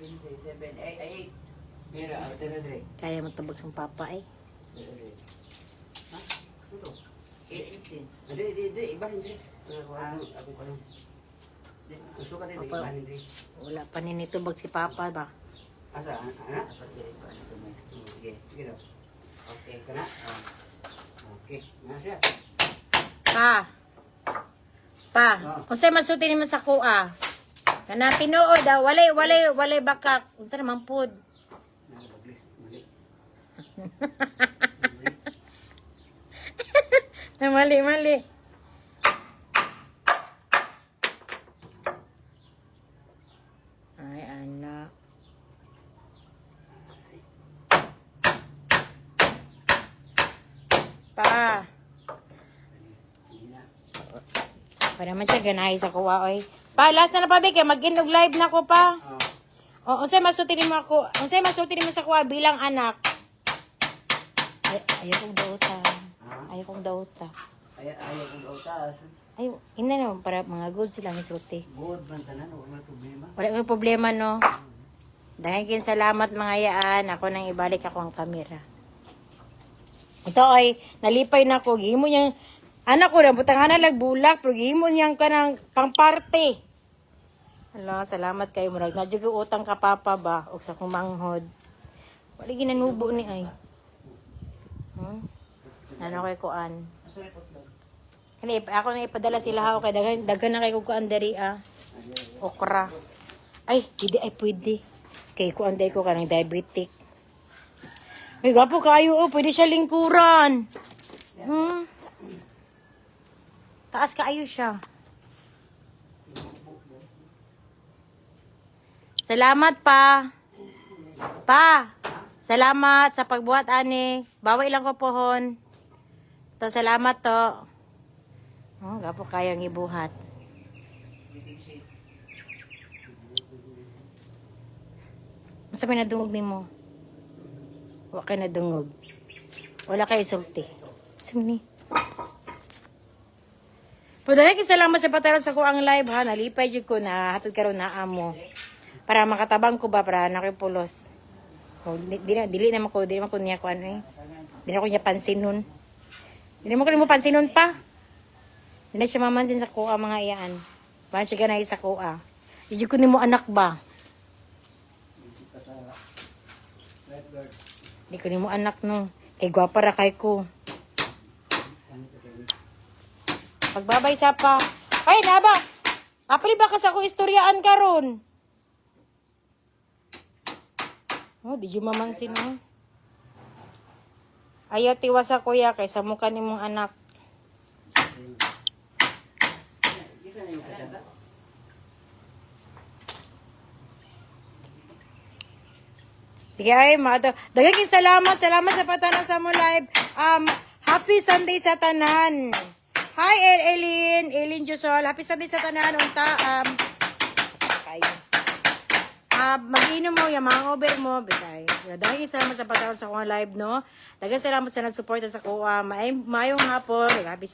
15, 7, 8. Mira, ito na dire. Kaya mo tabag sa Papa eh. Ha? Ito. 18. Hindi. Iba hindi. Ako ka lang. Gusto ka rin, Papa. iba hindi. Wala pa ninitubag si Papa ba? Asa, anak? Sige, sige daw. Okay ka na? Okay. Na siya. Pa, unsay masulti nimo sa kuha? Kana tinuod daw, walay bakak. Unsa naman pud? Mali. Mali. pa. Pa naman siya ganahay sa kuwa, oy. Pa, last na pa, Bek. Mag-end og live na ko pa. O, unsay masuti mo ako? Unsay masuti mo sa kuwa bilang anak? Ayaw kong dauta. Ayaw kong dauta. Ayaw kong dautas. Ay, ina naman, para mga good sila ang isuti. Good man tanan, wala problema. Wala kang problema, no? Dahil kin salamat mga yaan. Ako nang ibalik ako ang kamera. Ito ay, nalipay na ko. Gihimo niyang, anak ko na, butangan na lagbulak. Pero gihimo niyang kanang pangparte. Hala, salamat kayo. Murag na dyan utang ka papa ba? O sa kumanghod. Wala ginanubo ni ay. Ano kay kuan? Kani ako na ipadala sila ha kay daghan na kay kuan diri okra. Ay, hindi ay pwede. Kay kuan day ko kanang diabetic. Ay gapo kayo pwede siya lingkuran. Taas kaayo siya. Salamat pa. Pa. Salamat sa pagbuhat ani. Baway lang ko pohon. To salamat to. Oh, gapo kayang ibuhat. Masa may nadungog nimo? Wa kay nadungog. Wala kay isulti. Sumni. Padayon kay salamat sa pataron sa ko ang live ha. Nalipay jud ko na hatod karon na amo. Para makatabang ko ba para nakipulos. Oh, dili naman ko niya ko ano eh. Dili ko niya pansinon. Dili mo ko nimo pansinon pa. Dili siya mamansin sa kuha mga iyaan. Ba siya ganay sa kuha. Dili ko nimo anak ba? Dili ko nimo anak no. Kay gwapa ra kay ko. Pagbabay sa pa. Ay naba. Apil ba ka sa ko istoryaan karon? Oh, di yung mamansin mo. Ayaw tiwas sa kuya kaysa mukha ni mong anak. Sige ay, dagagin salamat sa patanan sa mo live. Happy Sunday sa tanan. Hi, Eileen Josol. Happy Sunday sa tanan. Unta, kayo. Mag-inom mo, yung mga over mo, bitay. Dahil salamat sa pagkaroon sa kong live, no? Dagang salamat sa nag-support sa kuha. Maayong hapon. Happy